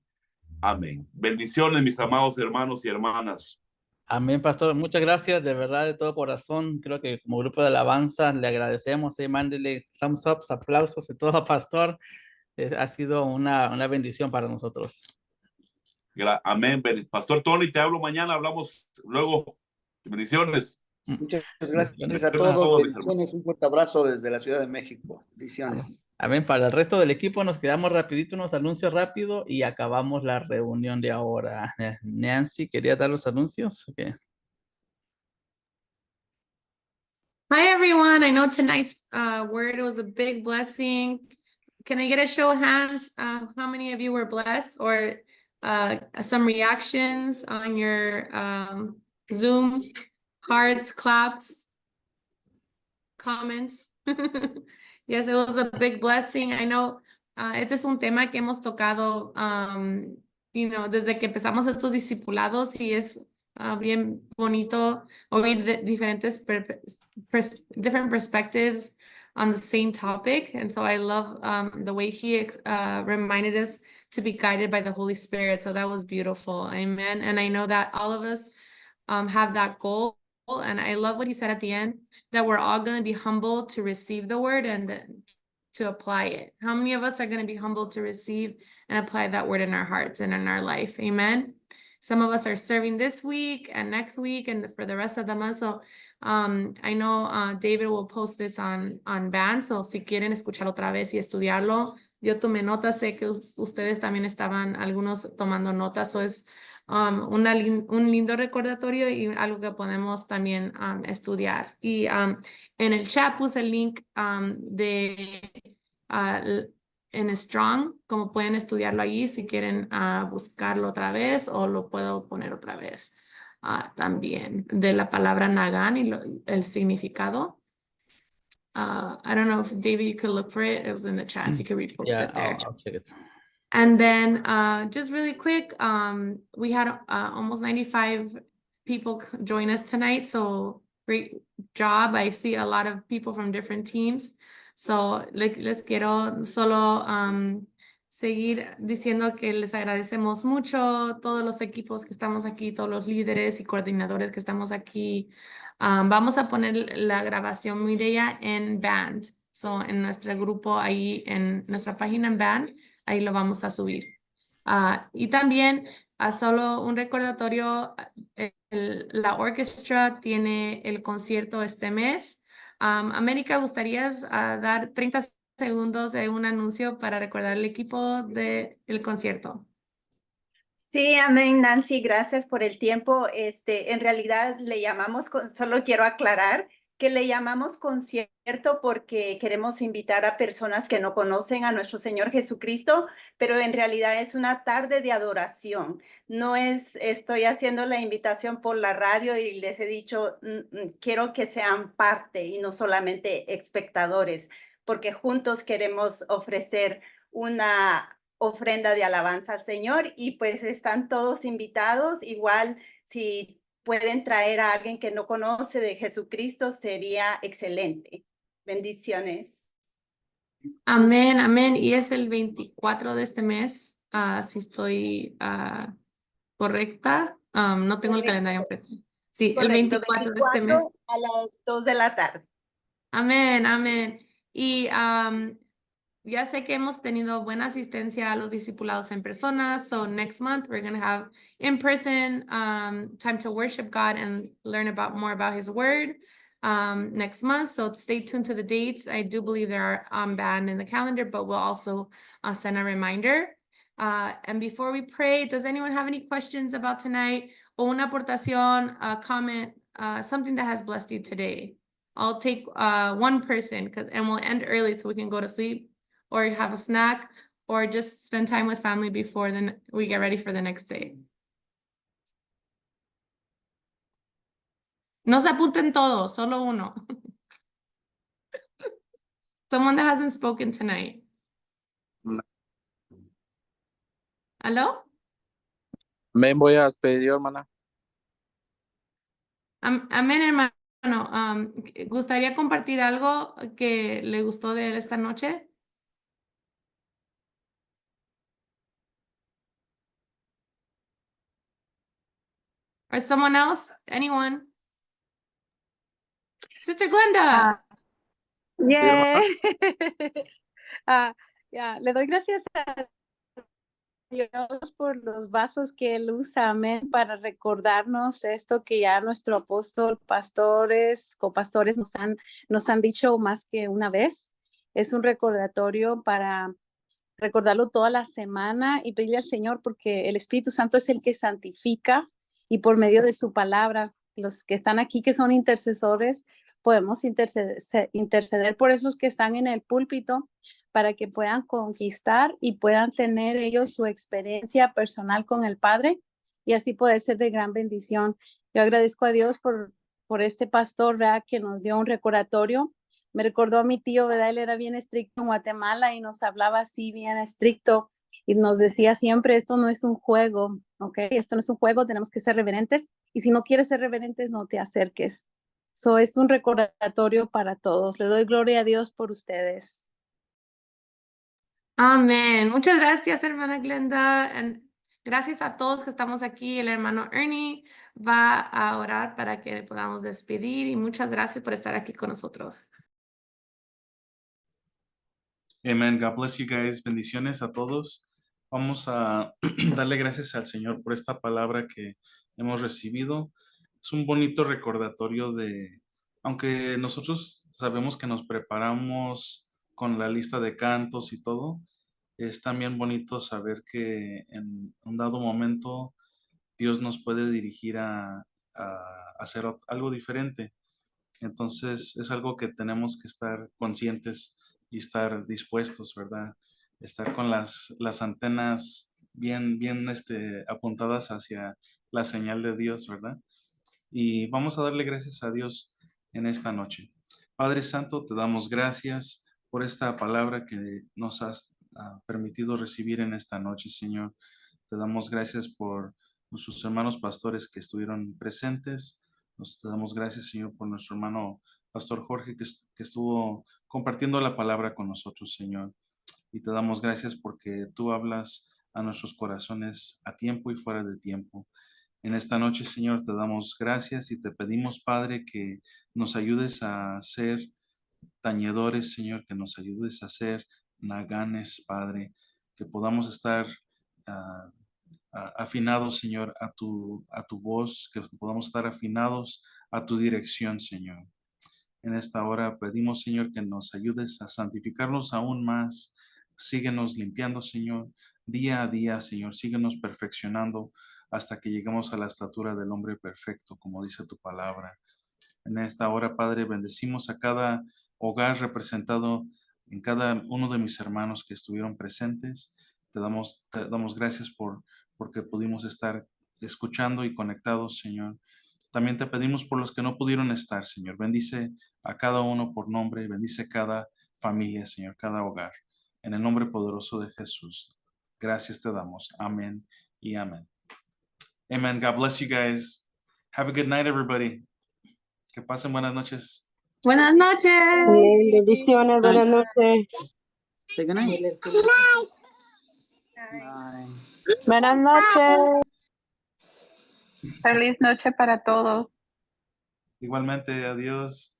Amén. Bendiciones, mis amados hermanos y hermanas. Amén, pastor. Muchas gracias, de verdad, de todo corazón. Creo que como grupo de alabanza le agradecemos. Mándele thumbs up, aplausos de todo, pastor. Ha sido una bendición para nosotros. Amén. Pastor Tony, te hablo mañana. Hablamos luego. Bendiciones. Muchas gracias a todos. Bendiciones. Un fuerte abrazo desde la Ciudad de México. Bendiciones. Amén. Para el resto del equipo nos quedamos rapidito, unos anuncios rápido y acabamos la reunión de ahora. Nancy, ¿quería dar los anuncios? Okay. Hi, everyone. I know tonight's word was a big blessing. Can I get a show of hands? How many of you were blessed, or some reactions on your Zoom? Hearts, claps, comments. Yes, it was a big blessing. I know este es un tema que hemos tocado, desde que empezamos estos discipulados, y es bien bonito oír diferentes different perspectives on the same topic. And so I love the way he reminded us to be guided by the Holy Spirit. So that was beautiful. Amen. And I know that all of us have that goal. And I love what he said at the end, that we're all going to be humble to receive the word and to apply it. How many of us are going to be humble to receive and apply that word in our hearts and in our life? Amen. Some of us are serving this week and next week and for the rest of the month. So I know David will post this on Band. So si quieren escucharlo otra vez y estudiarlo, yo tomé notas. Sé que ustedes también estaban algunos tomando notas. So es un lindo recordatorio y algo que podemos también estudiar. Y en el chat puse el link en Strong, como pueden estudiarlo allí si quieren buscarlo otra vez, o lo puedo poner otra vez también, de la palabra Nagan y el significado. I don't know if David, you could look for it. It was in the chat. If you could repost it there. I'll check it. And then just really quick, we had almost 95 people join us tonight. So great job. I see a lot of people from different teams. So les quiero solo seguir diciendo que les agradecemos mucho, todos los equipos que estamos aquí, todos los líderes y coordinadores que estamos aquí. Vamos a poner la grabación Mireya en Band. So en nuestro grupo ahí, en nuestra página en Band, ahí lo vamos a subir. Y también solo un recordatorio, la orquesta tiene el concierto este mes. América, ¿gustarías dar 30 segundos de un anuncio para recordar el equipo del concierto? Sí, amén, Nancy, gracias por el tiempo. En realidad le llamamos, solo quiero aclarar que le llamamos concierto porque queremos invitar a personas que no conocen a nuestro Señor Jesucristo, pero en realidad es una tarde de adoración. No estoy haciendo la invitación por la radio y les he dicho, quiero que sean parte y no solamente espectadores, porque juntos queremos ofrecer una ofrenda de alabanza al Señor y pues están todos invitados. Igual, si pueden traer a alguien que no conoce de Jesucristo, sería excelente. Bendiciones. Amén, amén. Y es el 24 de este mes, si estoy correcta. No tengo el Correcto, calendario enfrente. Sí, el correcto. 24 de este mes. 24 a las 2 de la tarde. Amén, amén. Y ya sé que hemos tenido buena asistencia a los discipulados en persona. So next month we're going to have in person time to worship God and learn more about His Word next month. So stay tuned to the dates. I do believe they are banned in the calendar, but we'll also send a reminder. And before we pray, does anyone have any questions about tonight? O una aportación, a comment, something that has blessed you today? I'll take one person and we'll end early so we can go to sleep or have a snack or just spend time with family before then we get ready for the next day. No se apunten todos, solo uno. Someone that hasn't spoken tonight. ¿Aló? Me voy a despedir, hermana. Amén, hermano. ¿Gustaría compartir algo que le gustó de él esta noche? Or someone else? Anyone? Sister Glenda. Yeah. Le doy gracias a Dios por los vasos que Él usa, amén, para recordarnos esto que ya nuestro apóstol, pastores, copastores nos han dicho más que una vez. Es un recordatorio para recordarlo toda la semana y pedirle al Señor, porque el Espíritu Santo es el que santifica y por medio de su palabra, los que están aquí que son intercesores, podemos interceder por esos que están en el púlpito para que puedan conquistar y puedan tener ellos su experiencia personal con el Padre y así poder ser de gran bendición. Yo agradezco a Dios por este pastor, ¿verdad?, que nos dio un recordatorio. Me recordó a mi tío, ¿verdad? Él era bien estricto en Guatemala y nos hablaba así bien estricto y nos decía siempre, esto no es un juego, ¿ok? Esto no es un juego, tenemos que ser reverentes y si no quieres ser reverentes, no te acerques. So, es un recordatorio para todos. Le doy gloria a Dios por ustedes. Amén. Muchas gracias, hermana Glenda. Gracias a todos que estamos aquí. El hermano Ernie va a orar para que podamos despedir y muchas gracias por estar aquí con nosotros. Amen. God bless you guys. Bendiciones a todos. Vamos a darle gracias al Señor por esta palabra que hemos recibido. Es un bonito recordatorio aunque nosotros sabemos que nos preparamos con la lista de cantos y todo, es también bonito saber que en un dado momento Dios nos puede dirigir a hacer algo diferente. Entonces es algo que tenemos que estar conscientes y estar dispuestos, ¿verdad? Estar con las antenas bien apuntadas hacia la señal de Dios, ¿verdad? Y vamos a darle gracias a Dios en esta noche. Padre Santo, te damos gracias por esta palabra que nos has permitido recibir en esta noche, Señor. Te damos gracias por nuestros hermanos pastores que estuvieron presentes. Te damos gracias, Señor, por nuestro hermano Pastor Jorge que estuvo compartiendo la palabra con nosotros, Señor. Y te damos gracias porque tú hablas a nuestros corazones a tiempo y fuera de tiempo. En esta noche, Señor, te damos gracias y te pedimos, Padre, que nos ayudes a ser tañedores, Señor, que nos ayudes a ser naganes, Padre, que podamos estar afinados, Señor, a tu voz, que podamos estar afinados a tu dirección, Señor. En esta hora pedimos, Señor, que nos ayudes a santificarnos aún más. Síguenos limpiando, Señor, día a día, Señor. Síguenos perfeccionando hasta que lleguemos a la estatura del hombre perfecto, como dice tu palabra. En esta hora, Padre, bendecimos a cada hogar representado en cada uno de mis hermanos que estuvieron presentes. Te damos gracias porque pudimos estar escuchando y conectados, Señor. También te pedimos por los que no pudieron estar, Señor. Bendice a cada uno por nombre, bendice cada familia, Señor, cada hogar. En el nombre poderoso de Jesús. Gracias te damos. Amén y amén. Amen. God bless you guys. Have a good night, everybody. Que pasen buenas noches. Buenas noches. Amén. Bendiciones. Buenas noches. Say good night. Buenas noches. Feliz noche para todos. Igualmente, adiós.